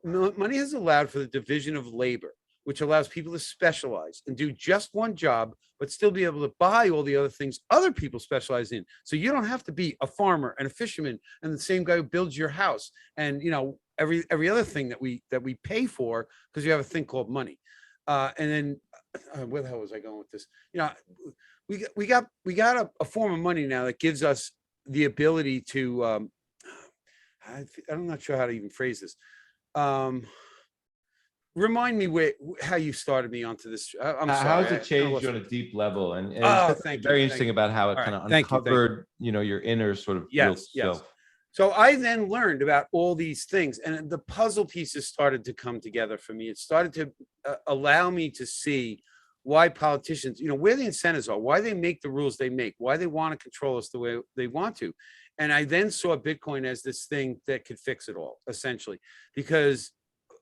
money has allowed for the division of labor, which allows people to specialize and do just one job, but still be able to buy all the other things other people specialize in. So you don't have to be a farmer and a fisherman and the same guy who builds your house and every other thing that we pay for, because you have a thing called money. And then where the hell was I going with this? We got a form of money now that gives us the ability to I'm not sure how to even phrase this. Remind me how you started me onto this. I'm sorry. How has it changed you on a deep level? And it's thank you, very thank interesting you. about how it All kind right, of thank you. uncovered, your inner sort of real Yes. self. So I then learned about all these things, and the puzzle pieces started to come together for me. It started to allow me to see why politicians, where the incentives are, why they make the rules they make, why they want to control us the way they want to. And I then saw Bitcoin as this thing that could fix it all, essentially, because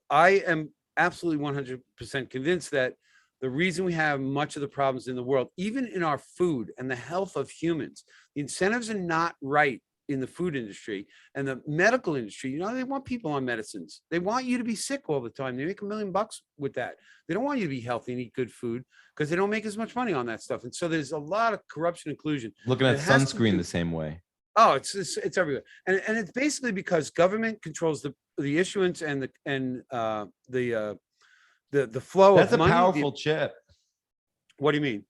I am absolutely 100% convinced that the reason we have much of the problems in the world, even in our food and the health of humans, the incentives are not right in the food industry and the medical industry. They want people on medicines. They want you to be sick all the time. They make $1 million with that. They don't want you to be healthy and eat good food because they don't make as much money on that stuff. And so there's a lot of corruption and collusion. Looking at sunscreen the same way. Oh, it's everywhere, and it's basically because government controls the issuance and the flow That's of money. That's a powerful chip. What do you mean?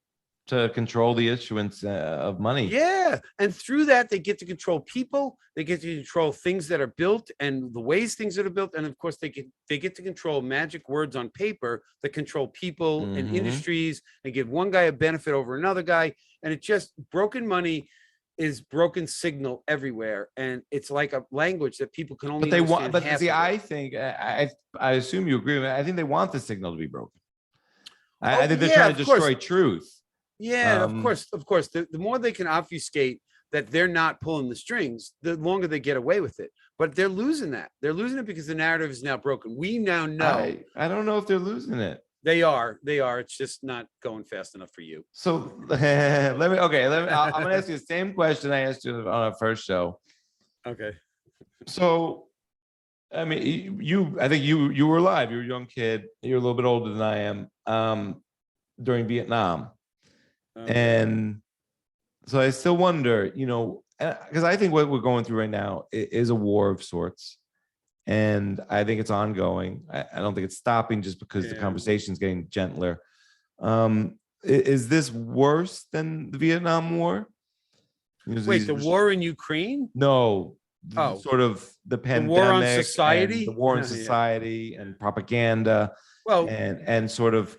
To control the issuance of money. Yeah, and through that they get to control people. They get to control things that are built and the ways things that are built, and of course they get to control magic words on paper that control people and industries and give one guy a benefit over another guy. And it just broken money is broken signal everywhere, and it's like a language that people can only. But they want. But see, I think I assume you agree with me. I think they want the signal to be broken. I think they're trying to destroy truth. Yeah, of course. The more they can obfuscate that they're not pulling the strings, the longer they get away with it. But they're losing that. They're losing it because the narrative is now broken. We now know. I don't know if they're losing it. They are. It's just not going fast enough for you. So I'm going to ask you the same question I asked you on our first show. Okay. So, I mean, I think you were alive. You were a young kid. You're a little bit older than I am during Vietnam. And so I still wonder, because I think what we're going through right now is a war of sorts. And I think it's ongoing. I don't think it's stopping just because the conversation is getting gentler. Is this worse than the Vietnam War? Wait, the war in Ukraine? No. Sort of the pandemic, the war on society, the war on society and propaganda. Well, and sort of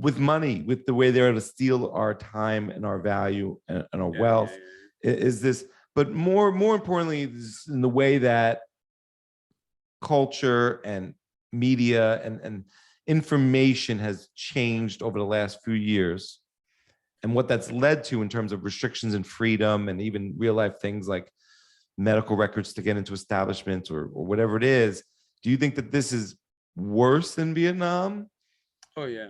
with money, with the way they're able to steal our time and our value and our wealth. Is this? But more importantly, in the way that culture and media and information has changed over the last few years, and what that's led to in terms of restrictions and freedom, and even real life things like medical records to get into establishments or whatever it is. Do you think that this is worse than Vietnam? Oh, yeah.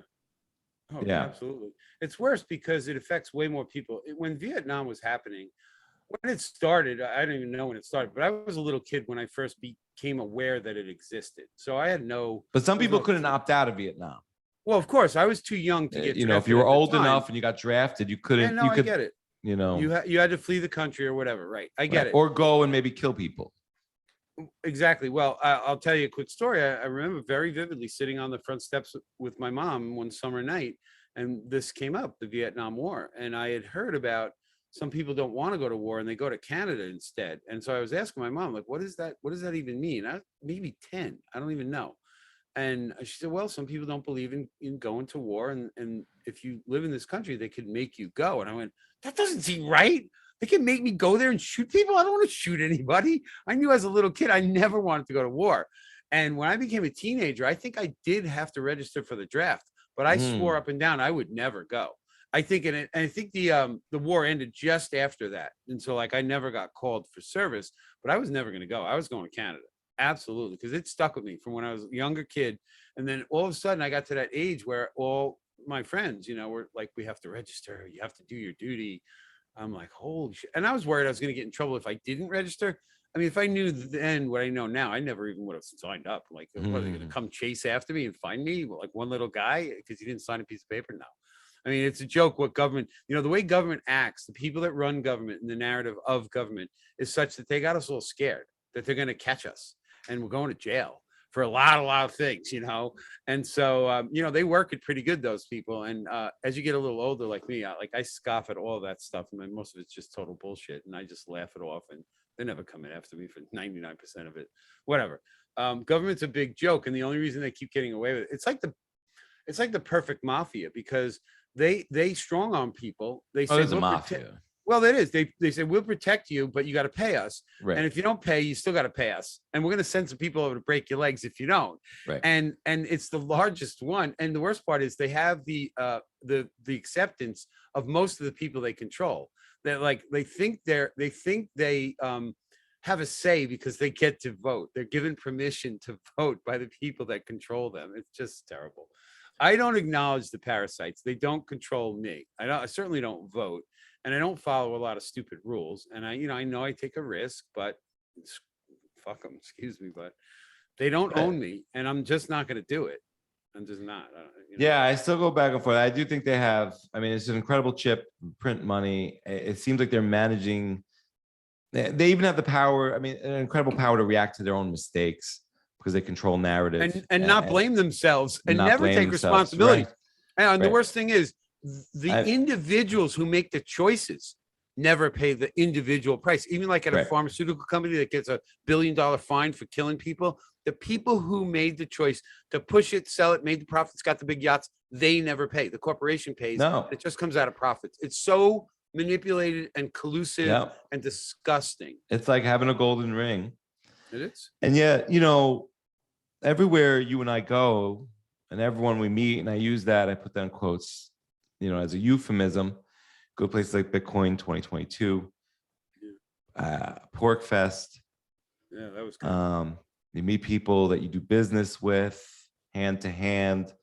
Oh, yeah, absolutely. It's worse because it affects way more people. When Vietnam was happening, when it started, I don't even know when it started, but I was a little kid when I first became aware that it existed. So I had no. But some people couldn't opt out of Vietnam. Well, of course, I was too young to get. If you were old enough and you got drafted, you couldn't. Yeah, no, I get it. You had to flee the country or whatever, right? I get it. Or go and maybe kill people. Exactly. Well, I'll tell you a quick story. I remember very vividly sitting on the front steps with my mom one summer night, and this came up, the Vietnam War. And I had heard about some people don't want to go to war and they go to Canada instead. And so I was asking my mom, like, what is that? What does that even mean? Maybe 10. I don't even know. And she said, well, some people don't believe in going to war. And if you live in this country, they could make you go. And I went, that doesn't seem right. They can make me go there and shoot people. I don't want to shoot anybody. I knew as a little kid, I never wanted to go to war. And when I became a teenager, I think I did have to register for the draft, but I swore up and down I would never go. I think, and I think the war ended just after that. And so like, I never got called for service, but I was never going to go. I was going to Canada. Absolutely. Because it stuck with me from when I was a younger kid. And then all of a sudden I got to that age where all my friends, were like, we have to register. You have to do your duty. I'm like, holy shit. And I was worried I was going to get in trouble if I didn't register. I mean, if I knew then what I know now, I never even would have signed up. Like, what, are they going to come chase after me and find me? Like one little guy because he didn't sign a piece of paper? No. I mean, it's a joke what government, the way government acts, the people that run government and the narrative of government is such that they got us all scared that they're going to catch us and we're going to jail for a lot of things, and so they work it pretty good, those people. And as you get a little older like me, I scoff at all that stuff, and most of it's just total bullshit, and I just laugh it off, and they're never coming after me for 99% of it. Whatever. Government's a big joke, and the only reason they keep getting away with it, it's like the perfect mafia, because they strong arm people. They say it's a mafia. Well, it is. They say, we'll protect you, but you got to pay us. Right. And if you don't pay, you still got to pay us. And we're going to send some people over to break your legs if you don't. Right. And it's the largest one. And the worst part is they have the acceptance of most of the people they control. That like they think they have a say because they get to vote. They're given permission to vote by the people that control them. It's just terrible. I don't acknowledge the parasites. They don't control me. I certainly don't vote. And I don't follow a lot of stupid rules. And I know I take a risk, but fuck them, excuse me, but they don't own me, and I'm just not going to do it. I'm just not. Yeah, I still go back and forth. I do think they have, I mean, it's an incredible chip, print money. It seems like they're managing. They even have the power, I mean, an incredible power to react to their own mistakes because they control narrative. And not blame themselves and never take responsibility. Right. And the worst thing is, the individuals who make the choices never pay the individual price. Even like at a pharmaceutical company that gets $1 billion fine for killing people, the people who made the choice to push it, sell it, made the profits, got the big yachts, they never pay. The corporation pays. No. It just comes out of profits. It's so manipulated and collusive and disgusting. It's like having a golden ring. It is. And yet, everywhere you and I go and everyone we meet, and I use that, I put that in quotes, as a euphemism, go places like Bitcoin 2022, Pork Fest. Yeah, that was good. You meet people that you do business with, hand to hand.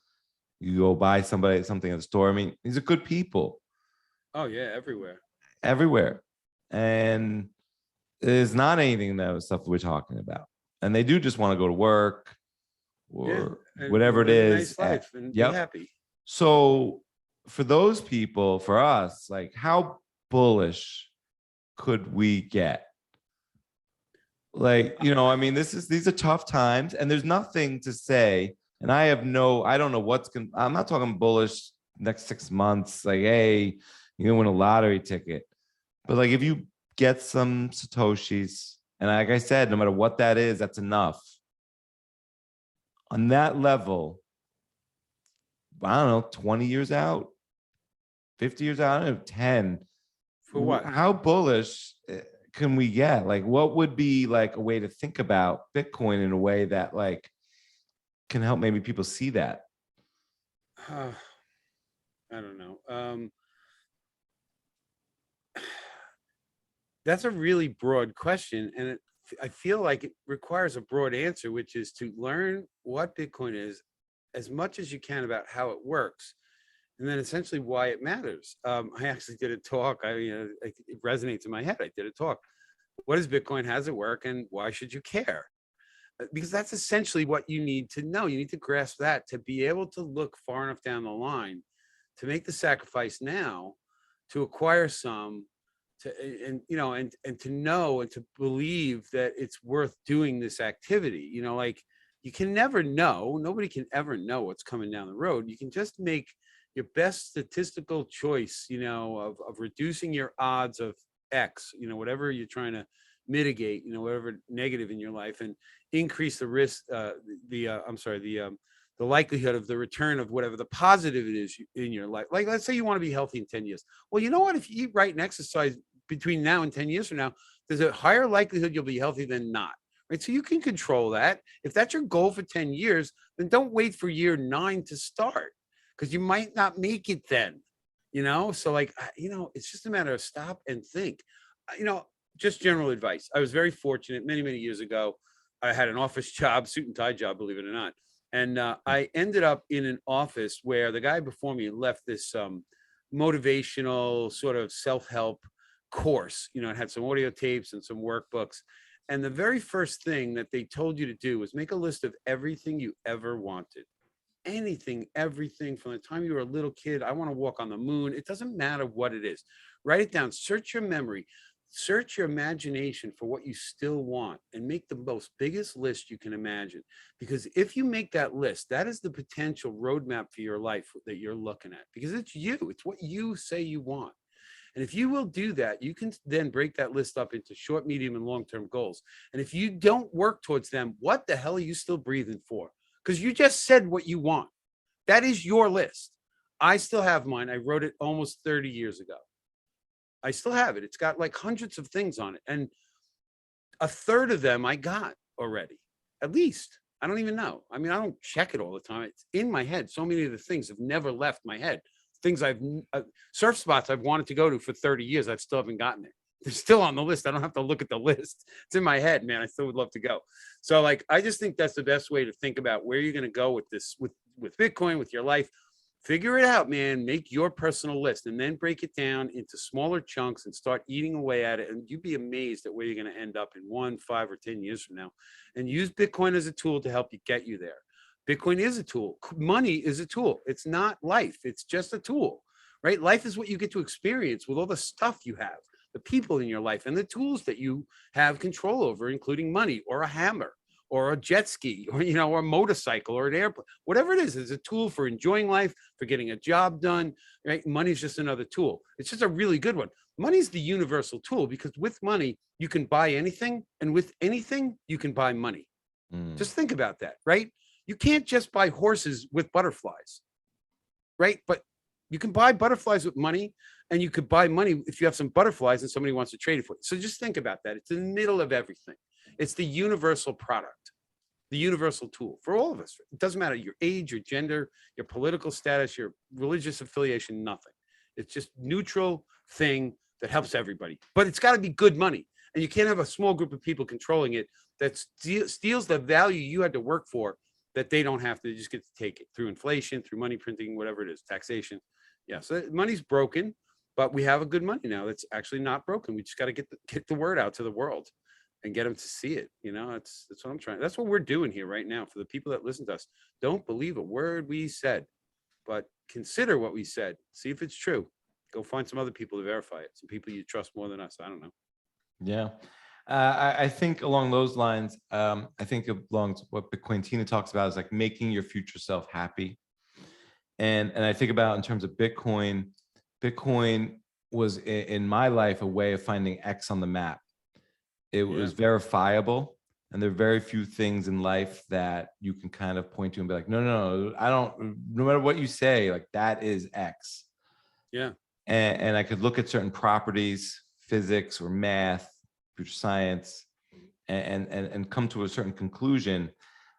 You go buy something at the store. I mean, these are good people. Oh yeah, everywhere. Everywhere. And there's not anything that stuff we're talking about. And they do just want to go to work or whatever it is. Nice life and be happy. So for those people, for us, like, how bullish could we get? Like, I mean, these are tough times, and there's nothing to say. And I don't know I'm not talking bullish next 6 months. Like, hey, you win a lottery ticket. But like, if you get some Satoshis, and like I said, no matter what that is, that's enough. On that level, I don't know, 20 years out, 50 years out, I don't know, 10. For what? How bullish can we get? Like, what would be like a way to think about Bitcoin in a way that like can help maybe people see that? I don't know. That's a really broad question, and I feel like it requires a broad answer, which is to learn what Bitcoin is as much as you can about how it works, and then essentially why it matters. I actually did a talk. It resonates in my head. I did a talk. What is Bitcoin? How does it work? And why should you care? Because that's essentially what you need to know. You need to grasp that to be able to look far enough down the line to make the sacrifice now to acquire some, and you know, and to know and to believe that it's worth doing this activity. You know, like you can never know. Nobody can ever know what's coming down the road. You can just make your best statistical choice, you know, of reducing your odds of X, you know, whatever you're trying to mitigate, you know, whatever negative in your life, and increase the risk, the likelihood of the return of whatever the positive it is in your life. Like, let's say you want to be healthy in 10 years. Well, you know what? If you eat right and exercise between now and 10 years from now, there's a higher likelihood you'll be healthy than not. Right. So you can control that. If that's your goal for 10 years, then don't wait for year 9 to start, because you might not make it then, you know? So like, you know, it's just a matter of stop and think, you know, just general advice. I was very fortunate many, many years ago. I had an office job, suit and tie job, believe it or not. And I ended up in an office where the guy before me left this motivational sort of self-help course. You know, it had some audio tapes and some workbooks. And the very first thing that they told you to do was make a list of everything you ever wanted. Anything, everything, from the time you were a little kid. I want to walk on the moon. It doesn't matter what it is. Write it down. Search your memory. Search your imagination for what you still want, and make the most biggest list you can imagine. Because if you make that list, that is the potential roadmap for your life that you're looking at, because it's you. It's what you say you want. And if you will do that, you can then break that list up into short, medium, and long-term goals. And if you don't work towards them, what the hell are you still breathing for? Because you just said what you want. That is your list. I still have mine. I wrote it almost 30 years ago. I still have it. It's got like hundreds of things on it. And a third of them I got already, at least. I don't even know. I mean, I don't check it all the time. It's in my head. So many of the things have never left my head. Things surf spots I've wanted to go to for 30 years. I still haven't gotten there. They're still on the list. I don't have to look at the list. It's in my head, man. I still would love to go. So like, I just think that's the best way to think about where you're going to go with this, with Bitcoin, with your life. Figure it out, man. Make your personal list, and then break it down into smaller chunks and start eating away at it. And you'd be amazed at where you're going to end up in 1, 5, or 10 years from now. And use Bitcoin as a tool to help you get you there. Bitcoin is a tool. Money is a tool. It's not life. It's just a tool, right? Life is what you get to experience with all the stuff you have, the people in your life, and the tools that you have control over, including money or a hammer or a jet ski, or, you know, or a motorcycle or an airplane, whatever it is a tool for enjoying life, for getting a job done, right? Money is just another tool. It's just a really good one. Money is the universal tool, because with money, you can buy anything, and with anything, you can buy money. Just think about that, right? You can't just buy horses with butterflies, right? But you can buy butterflies with money, and you could buy money if you have some butterflies and somebody wants to trade it for you. So just think about that. It's in the middle of everything. It's the universal product, the universal tool for all of us. It doesn't matter your age, your gender, your political status, your religious affiliation, nothing. It's just neutral thing that helps everybody. But it's got to be good money. And you can't have a small group of people controlling it that steals the value you had to work for, that they don't have to. They just get to take it through inflation, through money printing, whatever it is, taxation. Yeah, so money's broken, but we have a good money now that's actually not broken. We just got to get the word out to the world and get them to see it. You know, that's what I'm trying. That's what we're doing here right now for the people that listen to us. Don't believe a word we said, but consider what we said. See if it's true. Go find some other people to verify it. Some people you trust more than us. I don't know. Yeah. I think along those lines, I think along what Bitcoin Tina talks about is like making your future self happy. And I think about in terms of Bitcoin was in my life a way of finding X on the map. It was verifiable, and there are very few things in life that you can kind of point to and be like, no, I don't, no matter what you say, like that is X. Yeah. And I could look at certain properties, physics or math, computer science, and come to a certain conclusion.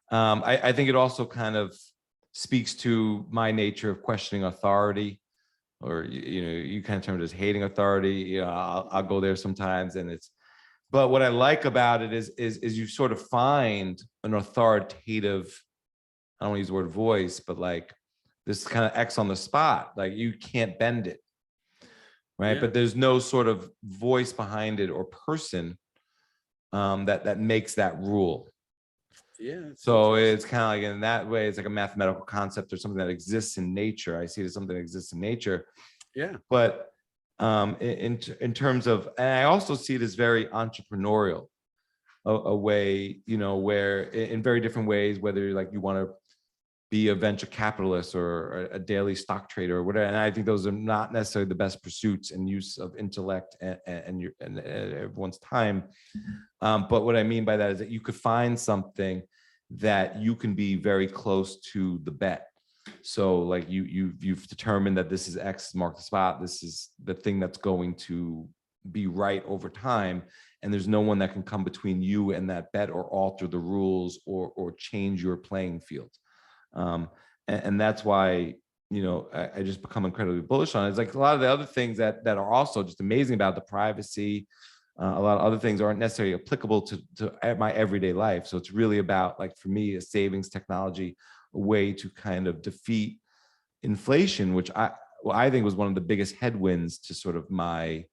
I think it also kind of speaks to my nature of questioning authority, or, you know, you kind of term it as hating authority. You know, I'll go there sometimes, and but what I like about it is you sort of find an authoritative, I don't want to use the word voice, but like this kind of X on the spot, like you can't bend it, right? Yeah. But there's no sort of voice behind it or person that makes that rule. Yeah. So it's kind of like, in that way, it's like a mathematical concept or something that exists in nature. I see it as something that exists in nature. Yeah. But in terms of, and I also see it as very entrepreneurial, a way, you know, where in very different ways, whether like you want to be a venture capitalist or a daily stock trader or whatever. And I think those are not necessarily the best pursuits and use of intellect and everyone's time. But what I mean by that is that you could find something that you can be very close to the bet. So like you've determined that this is X mark the spot. This is the thing that's going to be right over time. And there's no one that can come between you and that bet or alter the rules or change your playing field. And that's why, you know, I just become incredibly bullish on it. It's like a lot of the other things that are also just amazing about the privacy. A lot of other things aren't necessarily applicable to my everyday life. So it's really about, like, for me, a savings technology, a way to kind of defeat inflation, which I think was one of the biggest headwinds to sort of my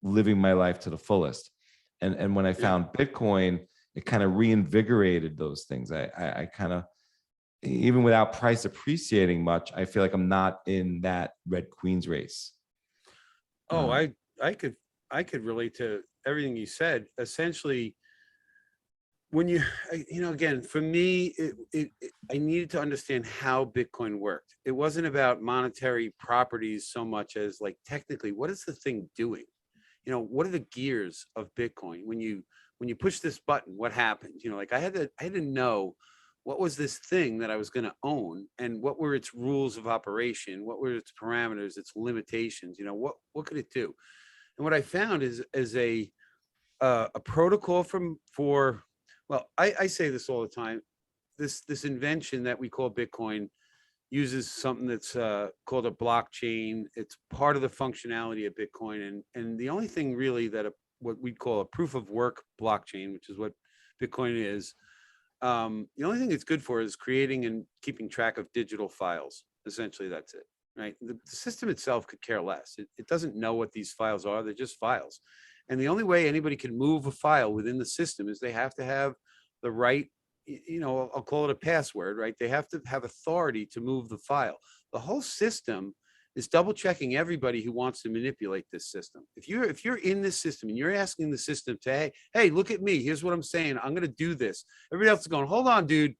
living my life to the fullest. And when I found Bitcoin, it kind of reinvigorated those things. I kind of, even without price appreciating much, I feel like I'm not in that Red Queen's race. Oh, I could relate to everything you said. Essentially, when you know, again, for me, I needed to understand how Bitcoin worked. It wasn't about monetary properties so much as, like, technically, what is the thing doing? You know, what are the gears of Bitcoin? When you push this button, what happens? You know, like I had to know what was this thing that I was going to own, and what were its rules of operation, what were its parameters, its limitations. You know, what could it do? And what I found is a protocol for, well, I say this all the time. This invention that we call Bitcoin uses something that's called a blockchain. It's part of the functionality of Bitcoin, and the only thing really that what we'd call a proof of work blockchain, which is what Bitcoin is. The only thing it's good for is creating and keeping track of digital files. Essentially, that's it, right? The system itself could care less. It doesn't know what these files are. They're just files. And the only way anybody can move a file within the system is they have to have the right, you know, I'll call it a password, right? They have to have authority to move the file. The whole system is double checking everybody who wants to manipulate this system. If you're in this system and you're asking the system to, hey, look at me, here's what I'm saying, I'm going to do this. Everybody else is going, hold on, dude.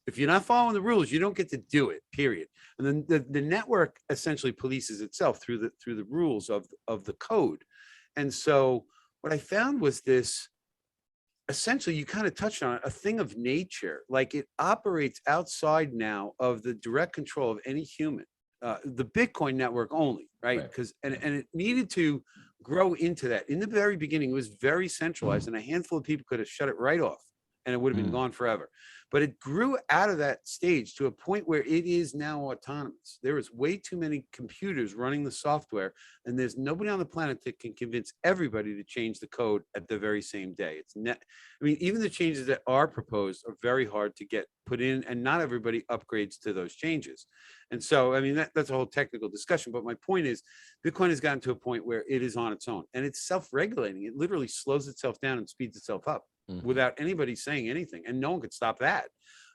If you're not following the rules, you don't get to do it, period. And then the network essentially polices itself through the rules of the code. And so what I found was this, essentially, you kind of touched on it, a thing of nature. Like, it operates outside now of the direct control of any human. The Bitcoin network only, right? Because and it needed to grow into that. In the very beginning, it was very centralized, and a handful of people could have shut it right off, and it would have been gone forever. But it grew out of that stage to a point where it is now autonomous. There is way too many computers running the software, and there's nobody on the planet that can convince everybody to change the code at the very same day. I mean, even the changes that are proposed are very hard to get put in, and not everybody upgrades to those changes. And so, I mean, that's a whole technical discussion. But my point is, Bitcoin has gotten to a point where it is on its own, and it's self-regulating. It literally slows itself down and speeds itself up without anybody saying anything, and no one could stop that.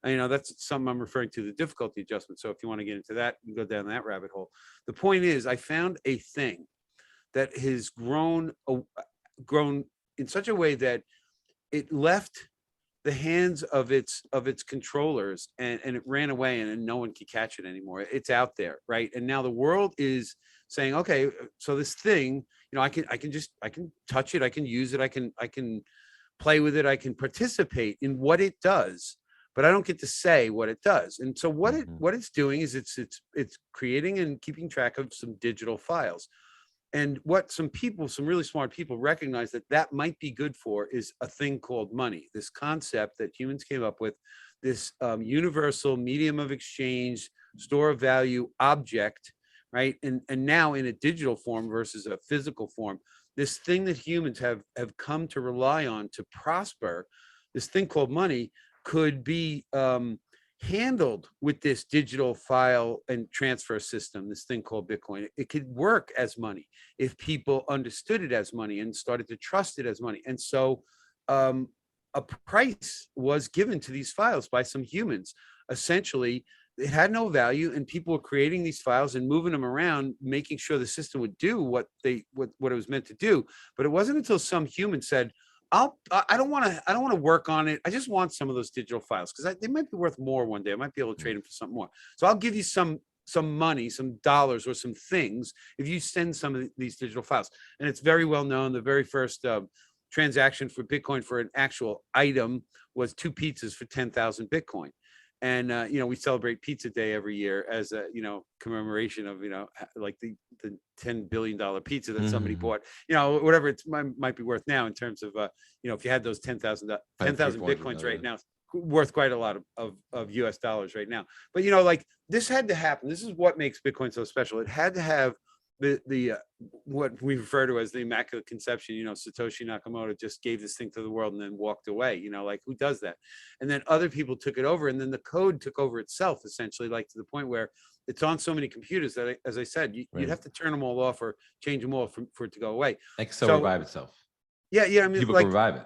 And, you know, that's something I'm referring to, the difficulty adjustment. So if you want to get into that, you can go down that rabbit hole. The point is, I found a thing that has grown in such a way that it left the hands of its controllers, and it ran away, and no one can catch it anymore. It's out there, right? And now the world is saying, okay, so this thing, you know, I can touch it, I can use it, I can play with it, I can participate in what it does, but I don't get to say what it does. And so what it's doing is it's creating and keeping track of some digital files. And what some really smart people recognize that might be good for is a thing called money. This concept that humans came up with, this universal medium of exchange, store of value object, right? And now in a digital form versus a physical form, this thing that humans have come to rely on to prosper, this thing called money, could be handled with this digital file and transfer system, this thing called Bitcoin. It could work as money if people understood it as money and started to trust it as money. And so a price was given to these files by some humans. Essentially, it had no value, and people were creating these files and moving them around, making sure the system would do what it was meant to do. But it wasn't until some human said, I don't want to work on it. I just want some of those digital files because they might be worth more one day. I might be able to trade them for something more. So I'll give you some money, some dollars or some things if you send some of these digital files. And it's very well known. The very first transaction for Bitcoin for an actual item was 2 pizzas for 10,000 Bitcoin. And, we celebrate Pizza Day every year as a, commemoration of, like the $10 billion pizza that somebody bought, whatever it might be worth now in terms of, if you had those 10,000 Bitcoins right now, worth quite a lot of US dollars right now. But, like this had to happen. This is what makes Bitcoin so special. It had to have the what we refer to as the Immaculate Conception. Satoshi Nakamoto just gave this thing to the world and then walked away. Like who does that? And then other people took it over, and then the code took over itself, essentially, like to the point where it's on so many computers that, as I said, you'd have to turn them all off or change them all for it to go away. So revive itself. Yeah. I mean, people can revive it.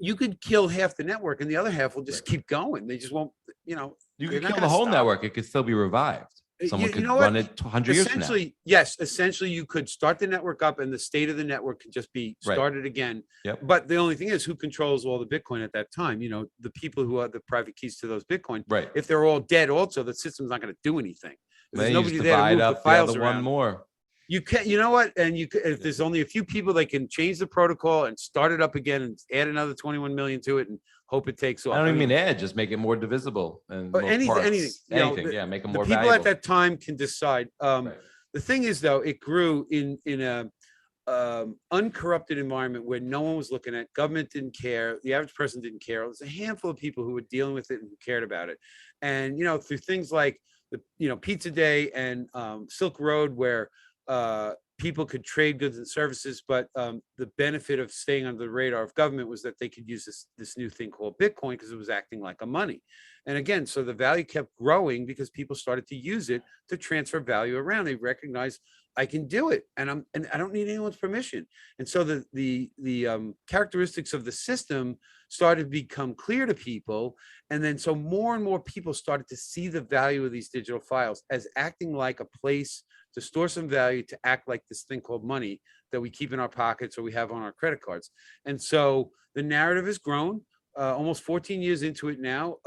You could kill half the network, and the other half will just keep going. They just won't. You could kill the whole network. It could still be revived. Someone could run it 100 years from now. Yes, essentially you could start the network up and the state of the network could just be started again. Yep. But the only thing is, who controls all the Bitcoin at that time? The people who have the private keys to those Bitcoin. Right. If they're all dead also, the system's not going to do anything. There's nobody there to move the files around. One more. You can, and if there's only a few people that can change the protocol and start it up again and add another 21 million to it and hope it takes off. I don't even mean add, just make it more divisible and anything. Yeah, make it more valuable. The people at that time can decide. The thing is, though, it grew in a uncorrupted environment where no one was looking at. Government didn't care. The average person didn't care. It was a handful of people who were dealing with it and who cared about it. And through things like the Pizza Day and Silk Road, where people could trade goods and services, but the benefit of staying under the radar of government was that they could use this new thing called Bitcoin because it was acting like a money. And again, so the value kept growing because people started to use it to transfer value around. They recognized, I can do it, and I don't need anyone's permission. And so the characteristics of the system started to become clear to people. And then so more and more people started to see the value of these digital files as acting like a place to store some value, to act like this thing called money that we keep in our pockets or we have on our credit cards. And so the narrative has grown. Almost 14 years into it now,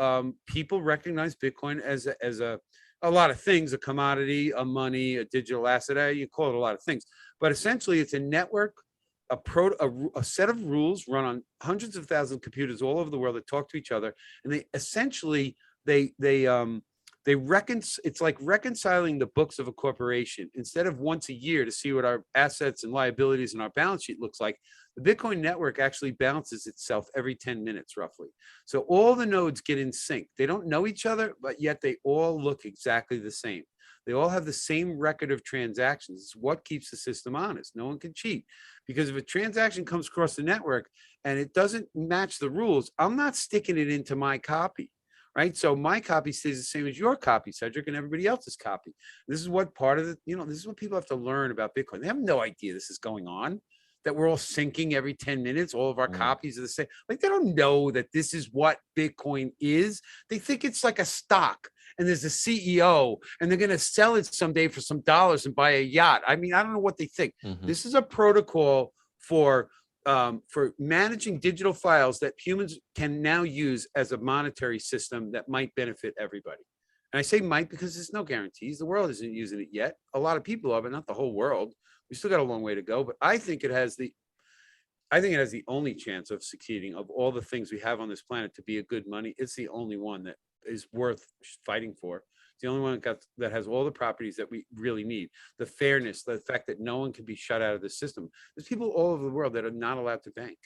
people recognize Bitcoin as a lot of things: a commodity, a money, a digital asset. You call it a lot of things, but essentially it's a network, a set of rules run on hundreds of thousands of computers all over the world that talk to each other, and they essentially it's like reconciling the books of a corporation. Instead of once a year to see what our assets and liabilities and our balance sheet looks like, the Bitcoin network actually balances itself every 10 minutes roughly. So all the nodes get in sync. They don't know each other, but yet they all look exactly the same. They all have the same record of transactions. It's what keeps the system honest. No one can cheat, because if a transaction comes across the network and it doesn't match the rules, I'm not sticking it into my copy. Right. So my copy stays the same as your copy, Cedric, and everybody else's copy. This is what part of this is what people have to learn about Bitcoin. They have no idea this is going on, that we're all syncing every 10 minutes. All of our copies are the same. Like, they don't know that this is what Bitcoin is. They think it's like a stock and there's a CEO and they're going to sell it someday for some dollars and buy a yacht. I mean, I don't know what they think. This is a protocol for managing digital files that humans can now use as a monetary system that might benefit everybody. And I say might because there's no guarantees. The world isn't using it yet. A lot of people are, but not the whole world. We still got a long way to go. But I think it has the only chance of succeeding of all the things we have on this planet to be a good money. It's the only one that is worth fighting for. The only one that has all the properties that we really need: the fairness, the fact that no one can be shut out of the system. There's people all over the world that are not allowed to bank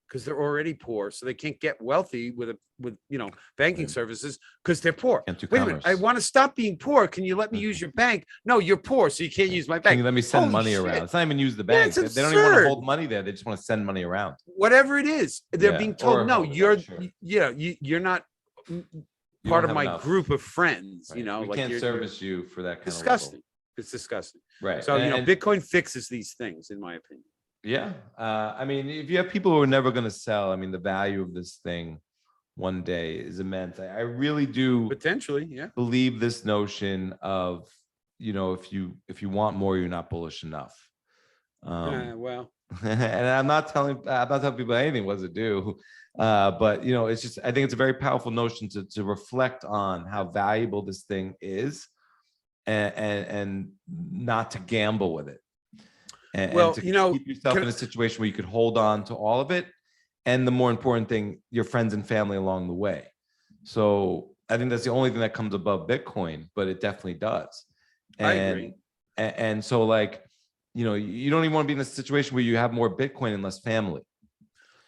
because they're already poor, so they can't get wealthy with banking services because they're poor. Wait a minute, I want to stop being poor. Can you let me use your bank? No, you're poor, so you can't use my bank. Can you let me send money around? It's not even use the bank. They don't even want to hold money there. They just want to send money around. Whatever it is, they're being told, no, you're not part of my group of friends. We can't service you for that kind of disgusting. It's disgusting. Right. So Bitcoin fixes these things, in my opinion. Yeah. I mean, if you have people who are never going to sell, I mean, the value of this thing one day is immense. I really do Potentially, yeah. believe this notion of, if you want more, you're not bullish enough. Well, And I'm not telling people anything what to do. But it's just, I think it's a very powerful notion to reflect on how valuable this thing is, and not to gamble with it. And to keep yourself in a situation where you could hold on to all of it. And the more important thing, your friends and family along the way. So I think that's the only thing that comes above Bitcoin, but it definitely does. And, I agree. And so you don't even want to be in a situation where you have more Bitcoin and less family.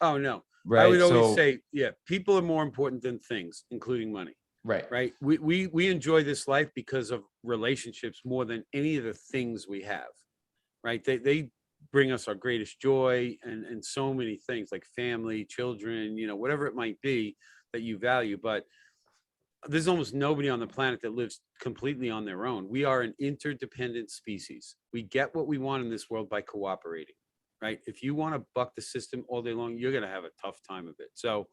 Oh, no. Right. I would always say, yeah, people are more important than things, including money. Right. Right. We enjoy this life because of relationships more than any of the things we have. Right. They bring us our greatest joy and so many things like family, children, whatever it might be that you value. But there's almost nobody on the planet that lives completely on their own. We are an interdependent species. We get what we want in this world by cooperating. Right. If you want to buck the system all day long, you're going to have a tough time of it. So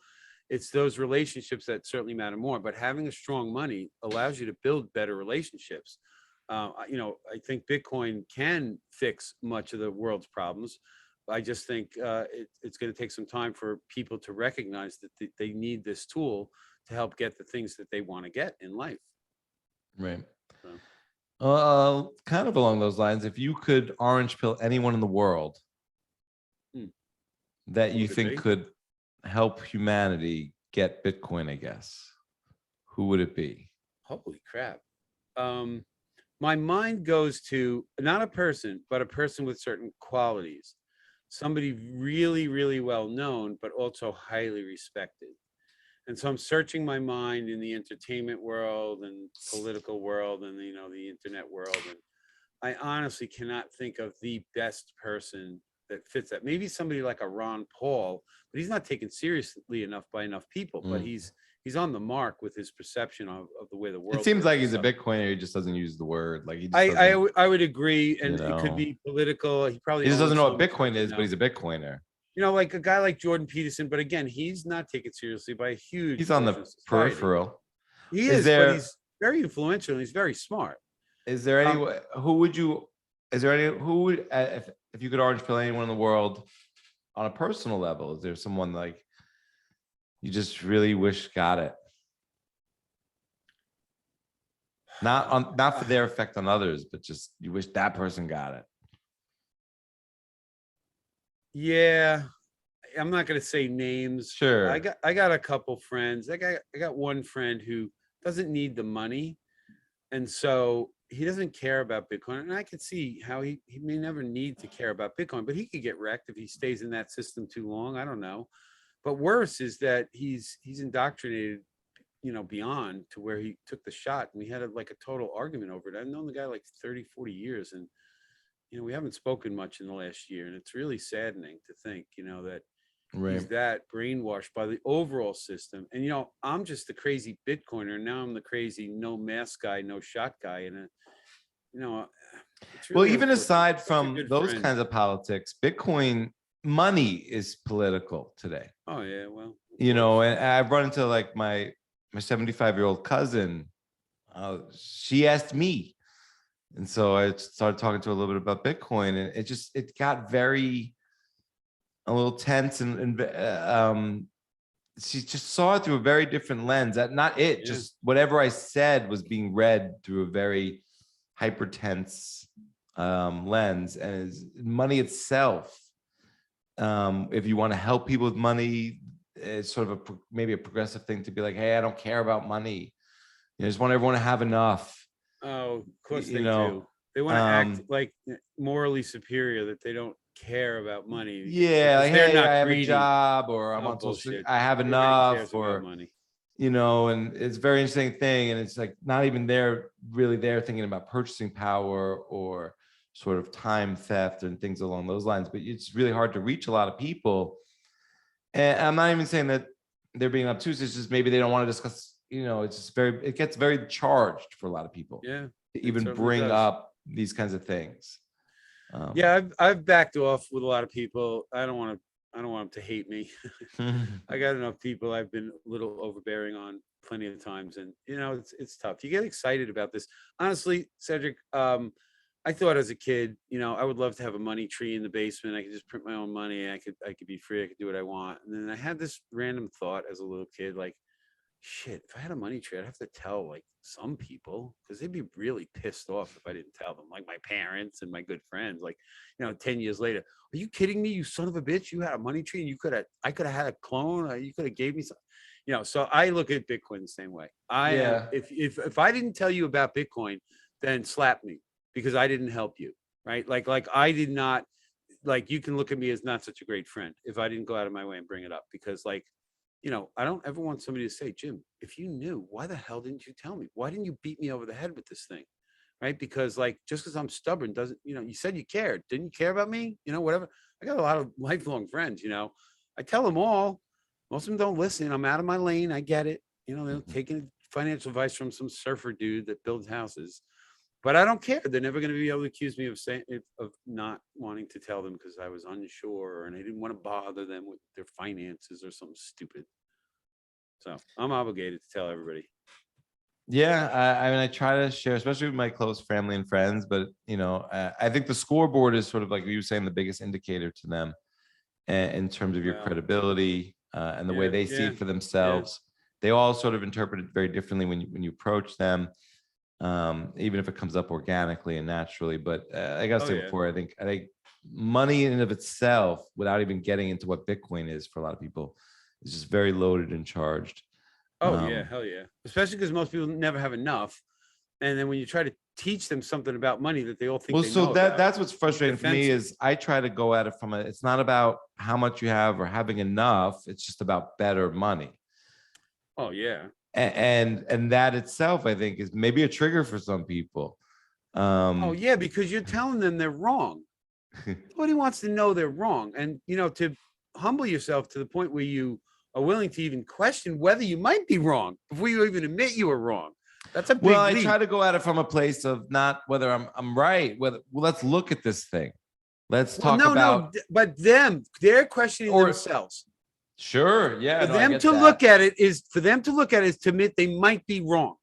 it's those relationships that certainly matter more. But having a strong money allows you to build better relationships. I think Bitcoin can fix much of the world's problems. I just think it's going to take some time for people to recognize that they need this tool to help get the things that they want to get in life. Right. Kind of along those lines, if you could orange pill anyone in the world that you think could help humanity get Bitcoin, I guess, who would it be? Holy crap. My mind goes to not a person, but a person with certain qualities. Somebody really, really well known, but also highly respected. And so I'm searching my mind in the entertainment world and political world and, the internet world. And I honestly cannot think of the best person that fits that. Maybe somebody like a Ron Paul, but he's not taken seriously enough by enough people, but he's on the mark with his perception of the way the world. It seems like he's a Bitcoiner. He just doesn't use the word. Like I would agree, and it could be political. He just doesn't know what Bitcoin is, but he's a Bitcoiner. Like a guy like Jordan Peterson, but again, he's not taken seriously by a huge. He's on the peripheral. He is, but he's very influential and he's very smart. Is there any who would if you could orange pill anyone in the world on a personal level? Is there someone like you just really wish got it? Not for their effect on others, but just you wish that person got it. Yeah, I'm not going to say names. Sure. I got a couple friends. I got one friend who doesn't need the money, and so he doesn't care about Bitcoin. And I could see how he may never need to care about Bitcoin, but he could get wrecked if he stays in that system too long. I don't know. But worse is that he's indoctrinated, beyond to where he took the shot. And we had a total argument over it. I've known the guy like 30, 40 years, and we haven't spoken much in the last year. And it's really saddening to think, that he's that brainwashed by the overall system. And I'm just the crazy Bitcoiner. Now I'm the crazy no mask guy, no shot guy. And really, well, even aside from those kinds of politics, Bitcoin money is political today. Oh yeah, well, and I've run into like my 75-year-old cousin. She asked me, and so I started talking to her a little bit about Bitcoin, and it got a little tense, and she just saw it through a very different lens. Just whatever I said was being read through a very hyper tense lens, and money itself. If you want to help people with money, it's sort of maybe a progressive thing to be like, hey, I don't care about money. I just want everyone to have enough. Oh, of course they do. They want to act like morally superior, that they don't care about money. Yeah, like, hey, I have a job, or I'm on I have enough, or money. And it's a very interesting thing. And it's like not even really thinking about purchasing power or sort of time theft and things along those lines. But it's really hard to reach a lot of people. And I'm not even saying that they're being obtuse. It's just maybe they don't want to discuss, it's just it gets very charged for a lot of people. Yeah. To even bring up these kinds of things. Yeah, I've backed off with a lot of people. I don't want to I don't want them to hate me. I got enough people I've been a little overbearing on plenty of times, and it's tough. You get excited about this. Honestly, Cedric, I thought as a kid, I would love to have a money tree in the basement. I could just print my own money. I could be free. I could do what I want. And then I had this random thought as a little kid, like, shit, if I had a money tree, I'd have to tell like some people, because they'd be really pissed off if I didn't tell them, like my parents and my good friends. Like, 10 years later, are you kidding me? You son of a bitch! You had a money tree, and I could have had a clone. You could have gave me some. So I look at Bitcoin the same way. If I didn't tell you about Bitcoin, then slap me because I didn't help you, right? Like I did not. Like, you can look at me as not such a great friend if I didn't go out of my way and bring it up, because like, I don't ever want somebody to say, Jim, if you knew, why the hell didn't you tell me? Why didn't you beat me over the head with this thing? Right? Because like, just because I'm stubborn doesn't, you said you cared. Didn't you care about me? Whatever. I got a lot of lifelong friends, I tell them all. Most of them don't listen. I'm out of my lane. I get it. They're taking financial advice from some surfer dude that builds houses. But I don't care. They're never going to be able to accuse me of not wanting to tell them because I was unsure and I didn't want to bother them with their finances or something stupid. So I'm obligated to tell everybody. Yeah, I mean, I try to share, especially with my close family and friends. But I think the scoreboard is sort of like you were saying, the biggest indicator to them in terms of your credibility and the way they see it for themselves. They all sort of interpret it very differently when you approach them. Even if it comes up organically and naturally. But I gotta say before, I think money in and of itself, without even getting into what Bitcoin is for a lot of people, is just very loaded and charged. Oh yeah, hell yeah. Especially because most people never have enough. And then when you try to teach them something about money that they all think that's what's frustrating for me is I try to go at it from it's not about how much you have or having enough, it's just about better money. Oh yeah. And that itself, I think, is maybe a trigger for some people. Oh yeah, because you're telling them they're wrong. Nobody wants to know they're wrong, and to humble yourself to the point where you are willing to even question whether you might be wrong before you even admit you were wrong. That's a big leap. I try to go at it from a place of not whether I'm right. Let's look at this thing. Let's talk about. No, but they're questioning themselves. Sure. Yeah. For them to look at it is to admit they might be wrong.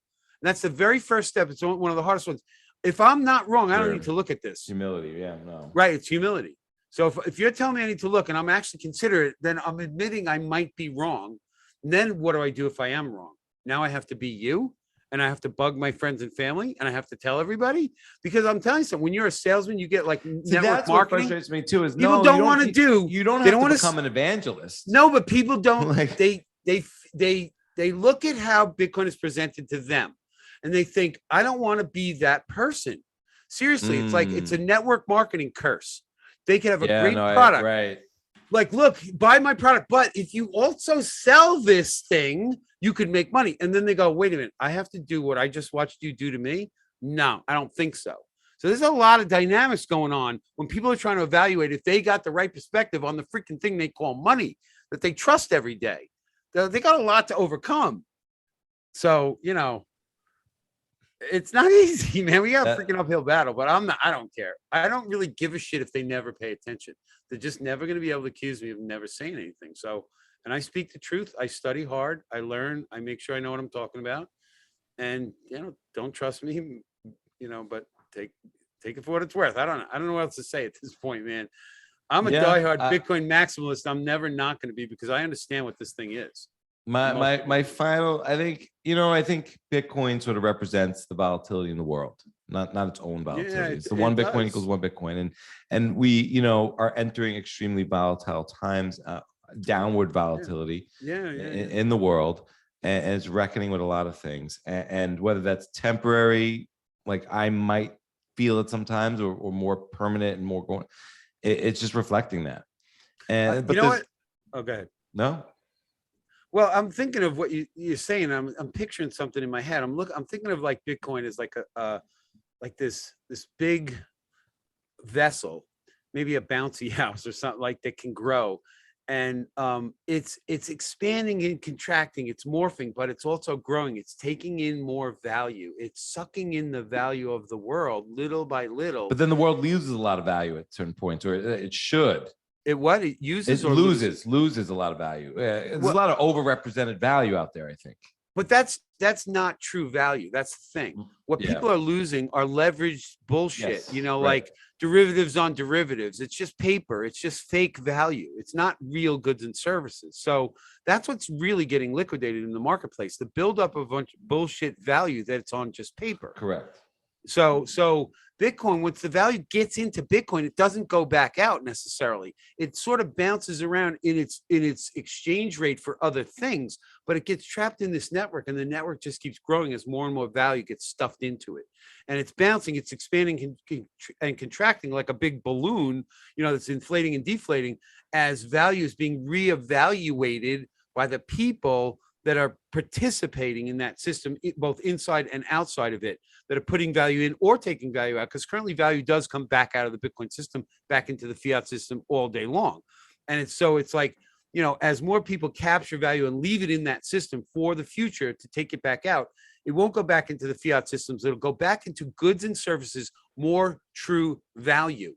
And that's the very first step. It's one of the hardest ones. If I'm not wrong, I don't need to look at this. Humility. Yeah. No. Right. It's humility. So if you're telling me I need to look and I'm actually considerate, then I'm admitting I might be wrong. And then what do I do if I am wrong? Now I have to be you. And I have to bug my friends and family, and I have to tell everybody, because I'm telling you something. When you're a salesman, you get like network marketing. What frustrates me too is people don't want to do. You don't have to become an evangelist. No, but people don't. They look at how Bitcoin is presented to them, and they think, I don't want to be that person. Seriously, it's like it's a network marketing curse. They can have a great product, right? Like, look, buy my product, but if you also sell this thing, you could make money. And then they go, wait a minute, I have to do what I just watched you do to me? No, I don't think so. So there's a lot of dynamics going on when people are trying to evaluate if they got the right perspective on the freaking thing they call money that they trust every day. They got a lot to overcome. So, it's not easy, man. We got a freaking uphill battle, but I don't care. I don't really give a shit if they never pay attention. They're just never going to be able to accuse me of never saying anything. So, and I speak the truth. I study hard. I learn. I make sure I know what I'm talking about. And, don't trust me, but take it for what it's worth. I don't know what else to say at this point, man. I'm a diehard Bitcoin maximalist. I'm never not going to be, because I understand what this thing is. My final, I think Bitcoin sort of represents the volatility in the world, not its own volatility. It's the one Bitcoin equals one Bitcoin. And we, are entering extremely volatile times, downward volatility in the world. And it's reckoning with a lot of things. And whether that's temporary, like I might feel it sometimes, or more permanent and more going, it's just reflecting that. And but what? Oh, go ahead. No. Well, I'm thinking of what you're saying. I'm picturing something in my head. I'm thinking of like Bitcoin as like like this big vessel, maybe a bouncy house or something like that can grow, and it's expanding and contracting. It's morphing, but it's also growing. It's taking in more value. It's sucking in the value of the world little by little. But then the world loses a lot of value at certain points, or it should. It uses or loses? Loses a lot of value. There's Well, a lot of overrepresented value out there, I think. but that's not true value. That's the thing. What Yeah. people are losing are leveraged bullshit, Yes, right. like derivatives on derivatives. It's just paper. It's just fake value. It's not real goods and services. So that's what's really getting liquidated in the marketplace. The buildup of a bunch of bullshit value that's on just paper. Correct. So Bitcoin, once the value gets into Bitcoin, it doesn't go back out necessarily. It sort of bounces around in its exchange rate for other things, but it gets trapped in this network, and the network just keeps growing as more and more value gets stuffed into it. And it's bouncing, it's expanding and contracting like a big balloon, that's inflating and deflating as value is being reevaluated by the people that are participating in that system, both inside and outside of it, that are putting value in or taking value out, because currently value does come back out of the Bitcoin system, back into the fiat system all day long. And it's like, as more people capture value and leave it in that system for the future to take it back out, it won't go back into the fiat systems. It'll go back into goods and services, more true value.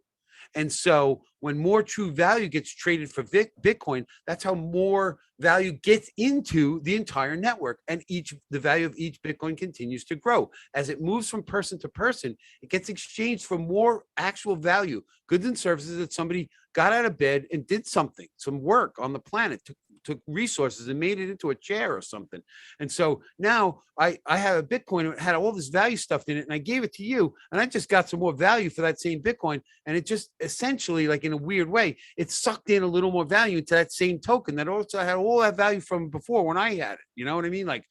And so when more true value gets traded for Bitcoin, that's how more value gets into the entire network. And the value of each Bitcoin continues to grow. As it moves from person to person, it gets exchanged for more actual value, goods and services that somebody got out of bed and did something, some work on the planet, took resources and made it into a chair or something. And so now I have a Bitcoin that had all this value stuffed in it, and I gave it to you, and I just got some more value for that same Bitcoin. And it just essentially, like in a weird way, it sucked in a little more value into that same token that also had all that value from before when I had it. You know what I mean? Like,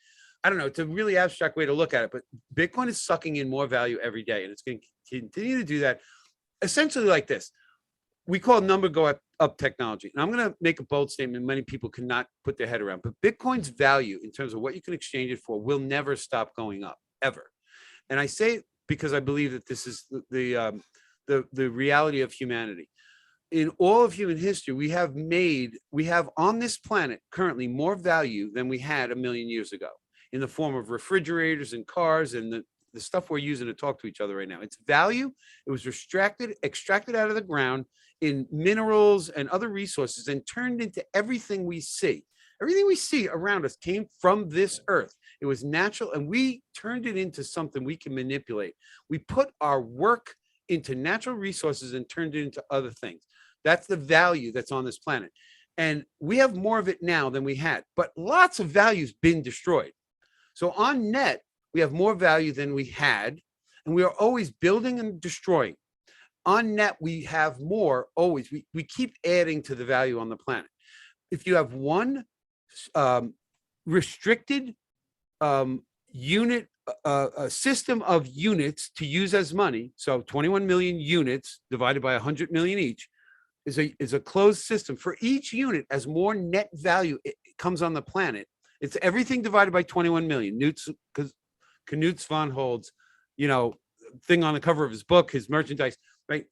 I don't know. It's a really abstract way to look at it, but Bitcoin is sucking in more value every day, and it's going to continue to do that essentially like this. We call number go up technology. And I'm going to make a bold statement many people cannot put their head around, but Bitcoin's value in terms of what you can exchange it for will never stop going up, ever. And I say it because I believe that this is the reality of humanity. In all of human history, we have on this planet currently more value than we had 1 million years ago, in the form of refrigerators and cars and the stuff we're using to talk to each other right now. It's value. It was extracted out of the ground in minerals and other resources and turned into everything we see. Everything we see around us came from this earth. It was natural, and we turned it into something we can manipulate. We put our work into natural resources and turned it into other things. That's the value that's on this planet. And we have more of it now than we had, but lots of value's been destroyed. So on net, we have more value than we had, and we are always building and destroying. On net, we have more always. We keep adding to the value on the planet. If you have one restricted unit, a system of units to use as money, so 21 million units divided by 100 million each is a closed system. For each unit, as more net value comes on the planet, it's everything divided by 21 million. Knut Svanhold's, thing on the cover of his book, his merchandise, right?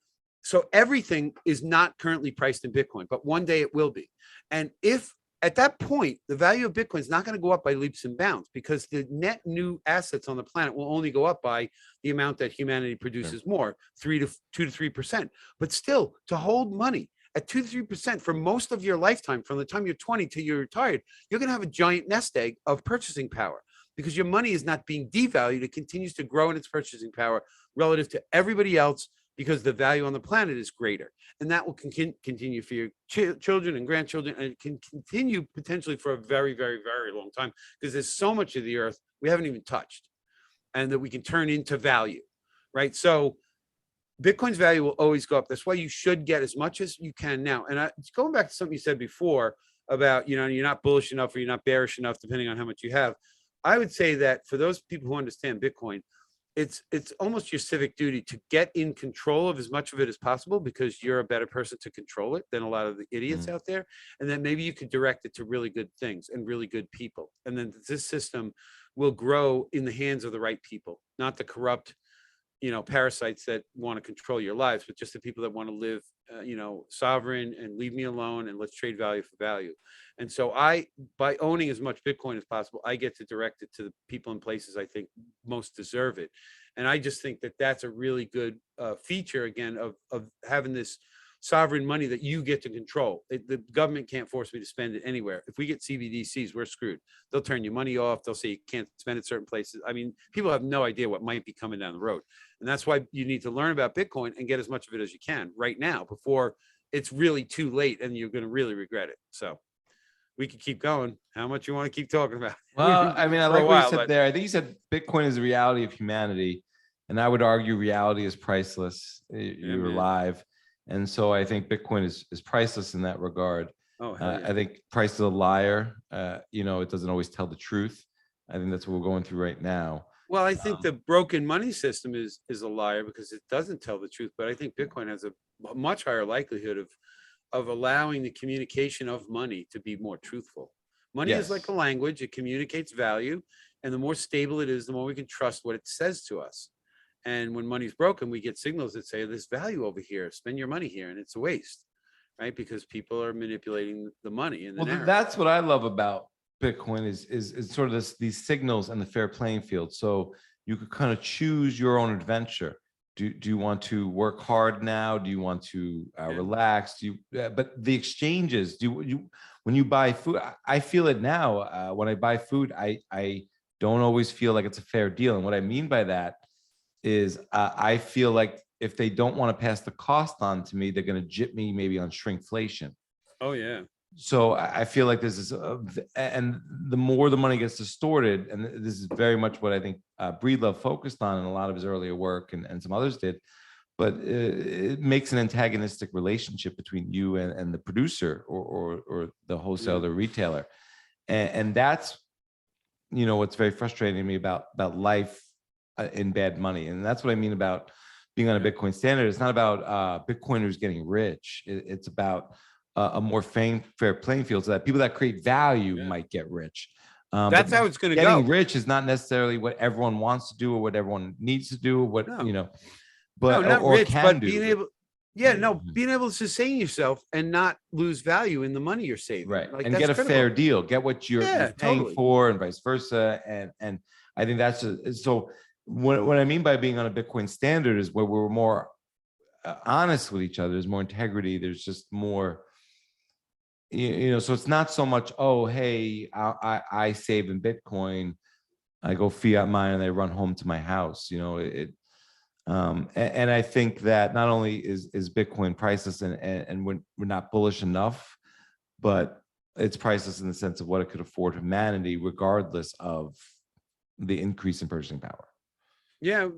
So everything is not currently priced in Bitcoin, but one day it will be. And if at that point, the value of Bitcoin is not going to go up by leaps and bounds, because the net new assets on the planet will only go up by the amount that humanity produces more, 2 to 3%. But still, to hold money at 2 to 3% for most of your lifetime, from the time you're 20 till you're retired, you're going to have a giant nest egg of purchasing power, because your money is not being devalued. It continues to grow in its purchasing power relative to everybody else, because the value on the planet is greater. And that will continue for your children and grandchildren, and it can continue potentially for a very, very, very long time, because there's so much of the earth we haven't even touched, and that we can turn into value, right? So Bitcoin's value will always go up. That's why you should get as much as you can now. And going back to something you said before about, you're not bullish enough or you're not bearish enough, depending on how much you have. I would say that for those people who understand Bitcoin, it's almost your civic duty to get in control of as much of it as possible, because you're a better person to control it than a lot of the idiots out there. And then maybe you could direct it to really good things and really good people. And then this system will grow in the hands of the right people, not the corrupt, parasites that want to control your lives, but just the people that want to live, sovereign and leave me alone, and let's trade value for value. And so by owning as much Bitcoin as possible, I get to direct it to the people and places I think most deserve it. And I just think that that's a really good feature, again, of having this sovereign money that you get to control. The government can't force me to spend it anywhere. If we get CBDCs, we're screwed. They'll turn your money off. They'll say you can't spend it certain places. I mean, people have no idea what might be coming down the road. And that's why you need to learn about Bitcoin and get as much of it as you can right now before it's really too late and you're going to really regret it. So we could keep going. How much you want to keep talking about? Well, I mean, I like what you said there. I think you said Bitcoin is the reality of humanity. And I would argue reality is priceless. You're alive. And so I think Bitcoin is priceless in that regard. Oh, hell yeah. I think price is a liar. You know, it doesn't always tell the truth. I think that's what we're going through right now. Well, I think the broken money system is a liar because it doesn't tell the truth. But I think Bitcoin has a much higher likelihood of allowing the communication of money to be more truthful. Money is like a language. It communicates value. And the more stable it is, the more we can trust what it says to us. And when money's broken, we get signals that say there's value over here. Spend your money here. And it's a waste, right? Because people are manipulating the money. And that's what I love about Bitcoin is sort of these signals and the fair playing field. So you could kind of choose your own adventure. Do you want to work hard now? Do you want to relax? But the exchanges, when you buy food, I feel it now. When I buy food, I don't always feel like it's a fair deal. And what I mean by that is I feel like if they don't want to pass the cost on to me, they're going to jip me maybe on shrinkflation. Oh, yeah. So I feel like this is, and the more the money gets distorted, and this is very much what I think Breedlove focused on in a lot of his earlier work, and some others did, but it makes an antagonistic relationship between you and the producer or the wholesaler, retailer, and that's, you know, what's very frustrating to me about life in bad money, and that's what I mean about being on a Bitcoin standard. It's not about Bitcoiners getting rich. It's about a more fair playing field so that people that create value might get rich. That's how it's going to go. Getting rich is not necessarily what everyone wants to do or what everyone needs to do, you know, but not or rich, can but do. being able, being able to sustain yourself and not lose value in the money you're saving. Right. Like, and get a fair deal, get what you're paying for, and vice versa. And I think that's so what I mean by being on a Bitcoin standard is where we're more honest with each other. There's more integrity. There's just more, you know, so it's not so much, oh, hey, I save in Bitcoin, I go fiat mine and I run home to my house, you know, and I think that not only is Bitcoin priceless and we're not bullish enough, but it's priceless in the sense of what it could afford humanity, regardless of the increase in purchasing power. Yeah,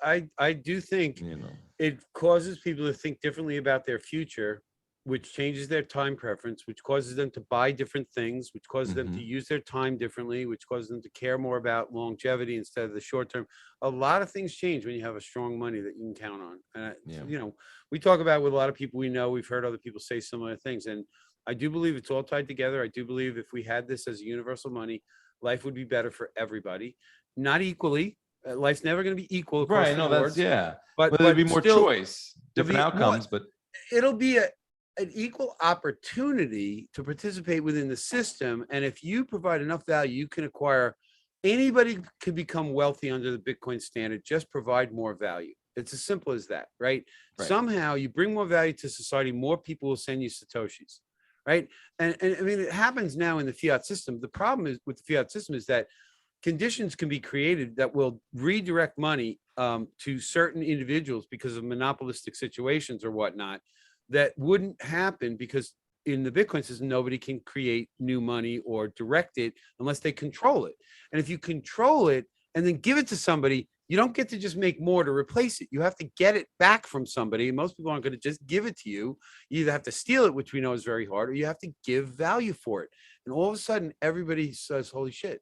I do think, you know, it causes people to think differently about their future, which changes their time preference, which causes them to buy different things, which causes them to use their time differently, which causes them to care more about longevity instead of the short term. A lot of things change when you have a strong money that you can count on. And, you know, we talk about with a lot of people we know, we've heard other people say similar things. And I do believe it's all tied together. I do believe if we had this as a universal money, life would be better for everybody. Not equally. Life's never going to be equal across the board. But there'd be more choice, different outcomes, but it'll be an equal opportunity to participate within the system. And if you provide enough value, you can acquire, anybody could become wealthy under the Bitcoin standard, just provide more value. It's as simple as that, right? Somehow you bring more value to society, more people will send you Satoshis, right? And I mean, it happens now in the fiat system. The problem is with the fiat system is that conditions can be created that will redirect money to certain individuals because of monopolistic situations or whatnot that wouldn't happen, because in the Bitcoin system, nobody can create new money or direct it unless they control it. And if you control it and then give it to somebody, you don't get to just make more to replace it. You have to get it back from somebody. And most people aren't going to just give it to you. You either have to steal it, which we know is very hard, or you have to give value for it. And all of a sudden, everybody says, holy shit,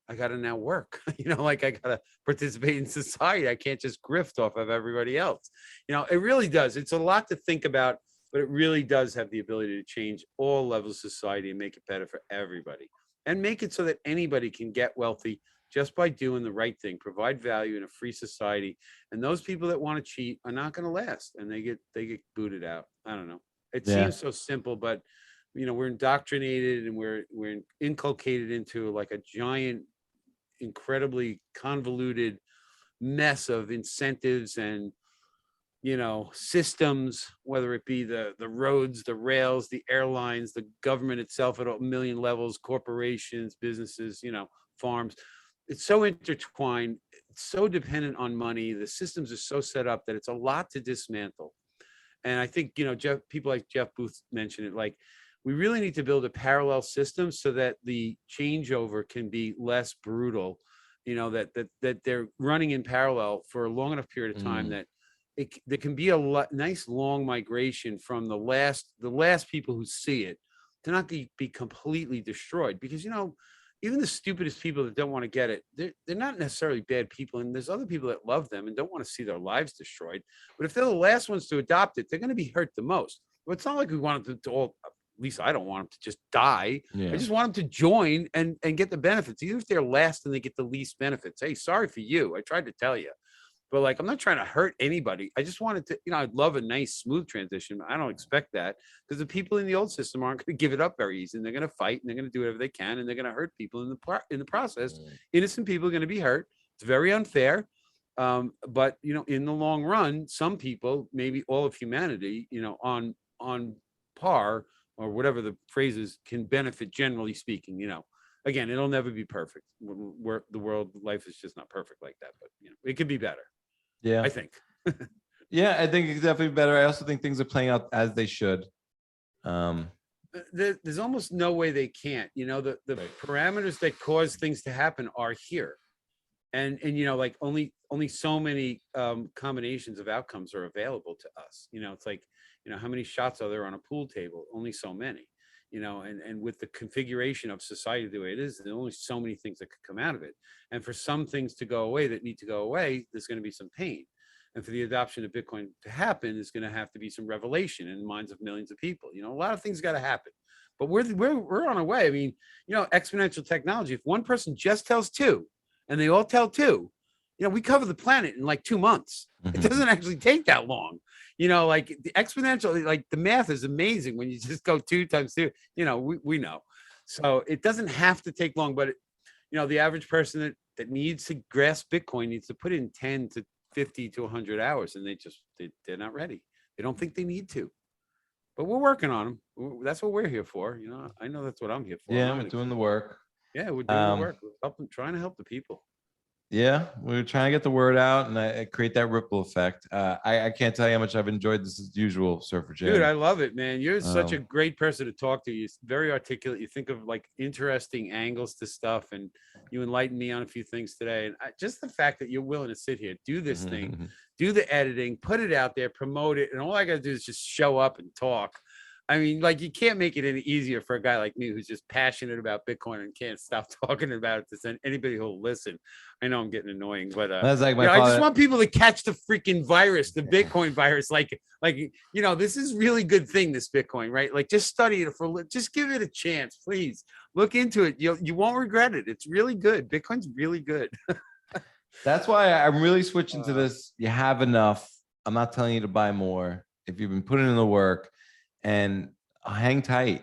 I got to now work, you know, like I got to participate in society. I can't just grift off of everybody else. You know, it really does. It's a lot to think about, but it really does have the ability to change all levels of society and make it better for everybody, and make it so that anybody can get wealthy just by doing the right thing, provide value in a free society. And those people that want to cheat are not going to last, and they get booted out. I don't know. It seems so simple, but you know, we're indoctrinated and we're inculcated into like a giant, incredibly convoluted mess of incentives and systems, whether it be the roads, the rails, the airlines, the government itself at a million levels, corporations, businesses, farms. It's so intertwined. It's so dependent on money. The systems are so set up that it's a lot to dismantle. And I think, people like Jeff Booth mentioned it, like we really need to build a parallel system so that the changeover can be less brutal, that they're running in parallel for a long enough period of time that there can be a nice long migration from the last people who see it to not be completely destroyed. Because, even the stupidest people that don't want to get it, they're not necessarily bad people. And there's other people that love them and don't want to see their lives destroyed. But if they're the last ones to adopt it, they're going to be hurt the most. But it's not like we want them to all, at least I don't want them to just die. Yeah. I just want them to join and get the benefits, even if they're last and they get the least benefits. Hey, sorry for you. I tried to tell you. But like, I'm not trying to hurt anybody. I just wanted to, I'd love a nice, smooth transition. I don't expect that because the people in the old system aren't going to give it up very easy. And they're going to fight and they're going to do whatever they can. And they're going to hurt people in the process. Innocent people are going to be hurt. It's very unfair. But, in the long run, some people, maybe all of humanity, on par or whatever the phrase is, can benefit, generally speaking. Again, it'll never be perfect. The world, life is just not perfect like that. But, it could be better. Yeah, I think. Yeah, I think it's definitely better. I also think things are playing out as they should. There's almost no way they can't. The parameters that cause things to happen are here, and like only so many combinations of outcomes are available to us. It's like how many shots are there on a pool table? Only so many. And with the configuration of society the way it is, there's only so many things that could come out of it. And for some things to go away that need to go away, there's going to be some pain. And for the adoption of Bitcoin to happen, there's going to have to be some revelation in the minds of millions of people. A lot of things got to happen. But we're on our way. I mean, exponential technology. If one person just tells two, and they all tell two, we cover the planet in like 2 months. It doesn't actually take that long. Like the exponential, like the math is amazing when you just go 2 times 2. We know. So it doesn't have to take long, but the average person that needs to grasp Bitcoin needs to put in 10 to 50 to 100 hours, and they're not ready. They don't think they need to. But we're working on them. That's what we're here for. I know that's what I'm here for. Yeah, we're doing the work. Yeah, we're doing the work. We're trying to help the people. Yeah, we're trying to get the word out and create that ripple effect. I can't tell you how much I've enjoyed this as usual, Surfer Jim. Dude, I love it, man. You're such a great person to talk to. You're very articulate. You think of like interesting angles to stuff, and you enlightened me on a few things today. And just the fact that you're willing to sit here, do this thing, do the editing, put it out there, promote it, and all I got to do is just show up and talk. I mean, like, you can't make it any easier for a guy like me who's just passionate about Bitcoin and can't stop talking about it to anybody who'll listen. I know I'm getting annoying, but that's like I just want people to catch the freaking virus, the Bitcoin virus. Like, this is really good thing, this Bitcoin, right? Like, just study it just give it a chance, please. Look into it. You won't regret it. It's really good. Bitcoin's really good. That's why I'm really switching to this. You have enough. I'm not telling you to buy more. If you've been putting in the work, and hang tight.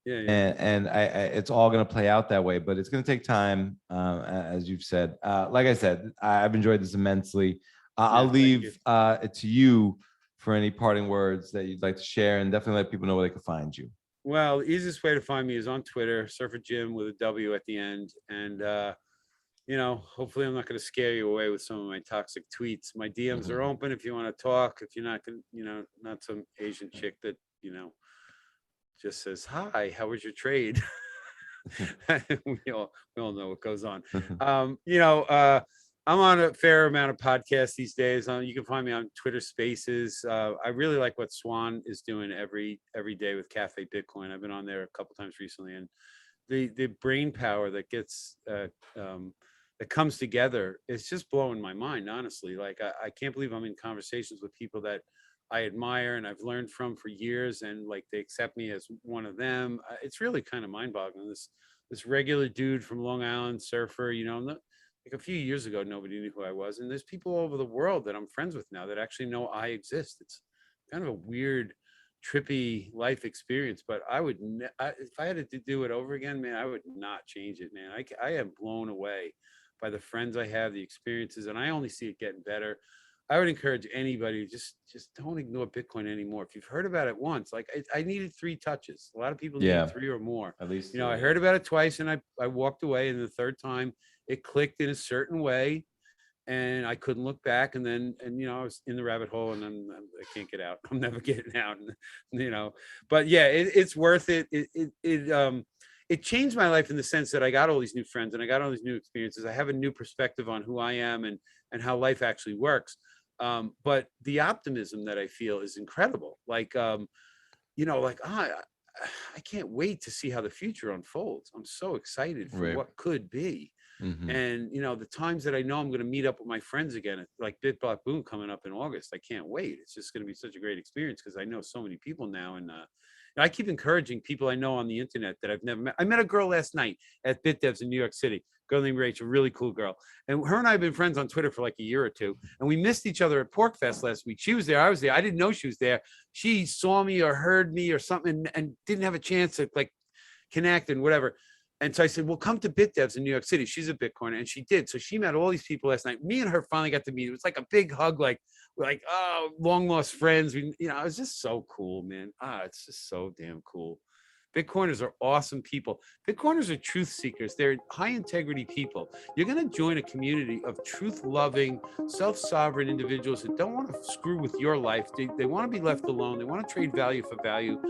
Yeah. And it's all going to play out that way, but it's going to take time, as you've said. Like I said, I've enjoyed this immensely. I'll leave it to you for any parting words that you'd like to share, and definitely let people know where they can find you. Well, the easiest way to find me is on Twitter, Surfer Jim with a W at the end. And, hopefully I'm not going to scare you away with some of my toxic tweets. My DMs are open if you want to talk. If you're not going to, not some Asian chick that, just says, hi, how was your trade? we all know what goes on. I'm on a fair amount of podcasts these days. You can find me on Twitter Spaces. I really like what Swan is doing every day with Cafe Bitcoin. I've been on there a couple times recently, and the brain power that gets that comes together is just blowing my mind, honestly. Like, I can't believe I'm in conversations with people that I admire and I've learned from for years, and like they accept me as one of them. It's really kind of mind-boggling. This regular dude from Long Island, surfer, like a few years ago, nobody knew who I was, and there's people all over the world that I'm friends with now that actually know I exist. It's kind of a weird, trippy life experience, but I would, if I had to do it over again, man, I would not change it, man. I am blown away by the friends I have, the experiences, and I only see it getting better. I would encourage anybody, just don't ignore Bitcoin anymore. If you've heard about it once, like I needed 3 touches. A lot of people need 3 or more. At least, I heard about it twice and I walked away, and the third time it clicked in a certain way and I couldn't look back. And then, I was in the rabbit hole, and then I can't get out. I'm never getting out, but yeah, it's worth it. It changed my life in the sense that I got all these new friends and I got all these new experiences. I have a new perspective on who I am and how life actually works. But the optimism that I feel is incredible. I can't wait to see how the future unfolds. I'm so excited for what could be. And, the times that I know I'm going to meet up with my friends again, like BitBlock Boom coming up in August, I can't wait. It's just going to be such a great experience because I know so many people now. And I keep encouraging people I know on the internet that I've never met. I met a girl last night at BitDevs in New York City, girl named Rachel, really cool girl. And her and I have been friends on Twitter for like a year or two. And we missed each other at Pork Fest last week. She was there. I was there. I didn't know she was there. She saw me or heard me or something and didn't have a chance to like connect and whatever. And so I said, well, come to BitDevs in New York City. She's a Bitcoiner. And she did. So she met all these people last night. Me and her finally got to meet. It was like a big hug, like, we're like, oh, long lost friends. It was just so cool, man. It's just so damn cool. Bitcoiners are awesome people. Bitcoiners are truth seekers. They're high integrity people. You're going to join a community of truth loving, self-sovereign individuals that don't want to screw with your life. They want to be left alone. They want to trade value for value.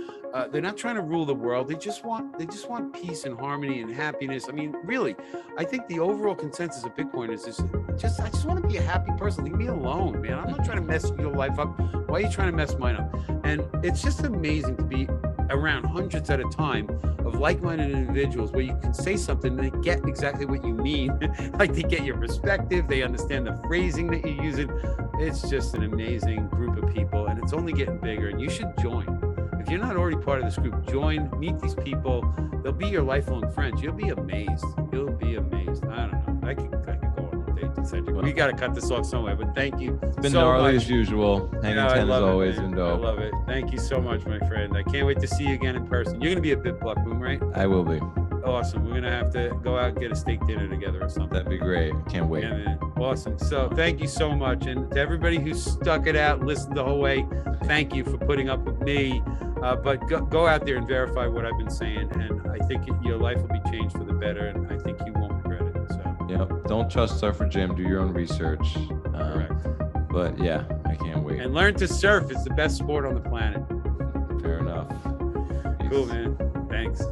They're not trying to rule the world. They just want peace and harmony and happiness. I mean, really, I think the overall consensus of Bitcoiners is I just want to be a happy person. Leave me alone, man. I'm not trying to mess your life up. Why are you trying to mess mine up? And it's just amazing to be around hundreds at a time of like-minded individuals where you can say something and they get exactly what you mean. Like they get your perspective, they understand the phrasing that you're using. It's just an amazing group of people, and it's only getting bigger, and you should join. If you're not already part of this group, join, meet these people. They'll be your lifelong friends. You'll be amazed. You'll be amazed. I don't know. I could go on all day. We got to cut this off somewhere, but thank you. It's been so gnarly much. as usual. Hanging 10 as always, and dope. I love it. Thank you so much, my friend. I can't wait to see you again in person. You're going to be at BitBlock Boom, right? I will be. Awesome. We're going to have to go out and get a steak dinner together or something. That'd be great. Can't wait. Yeah, man. Awesome. So thank you so much. And to everybody who stuck it out and listened the whole way, thank you for putting up with me. But go out there and verify what I've been saying. And I think your life will be changed for the better. And I think you won't regret it. So. Yep. Don't trust Surfer Jim. Do your own research. Correct. But yeah, I can't wait. And learn to surf. It's the best sport on the planet. Fair enough. Cool, man. Thanks.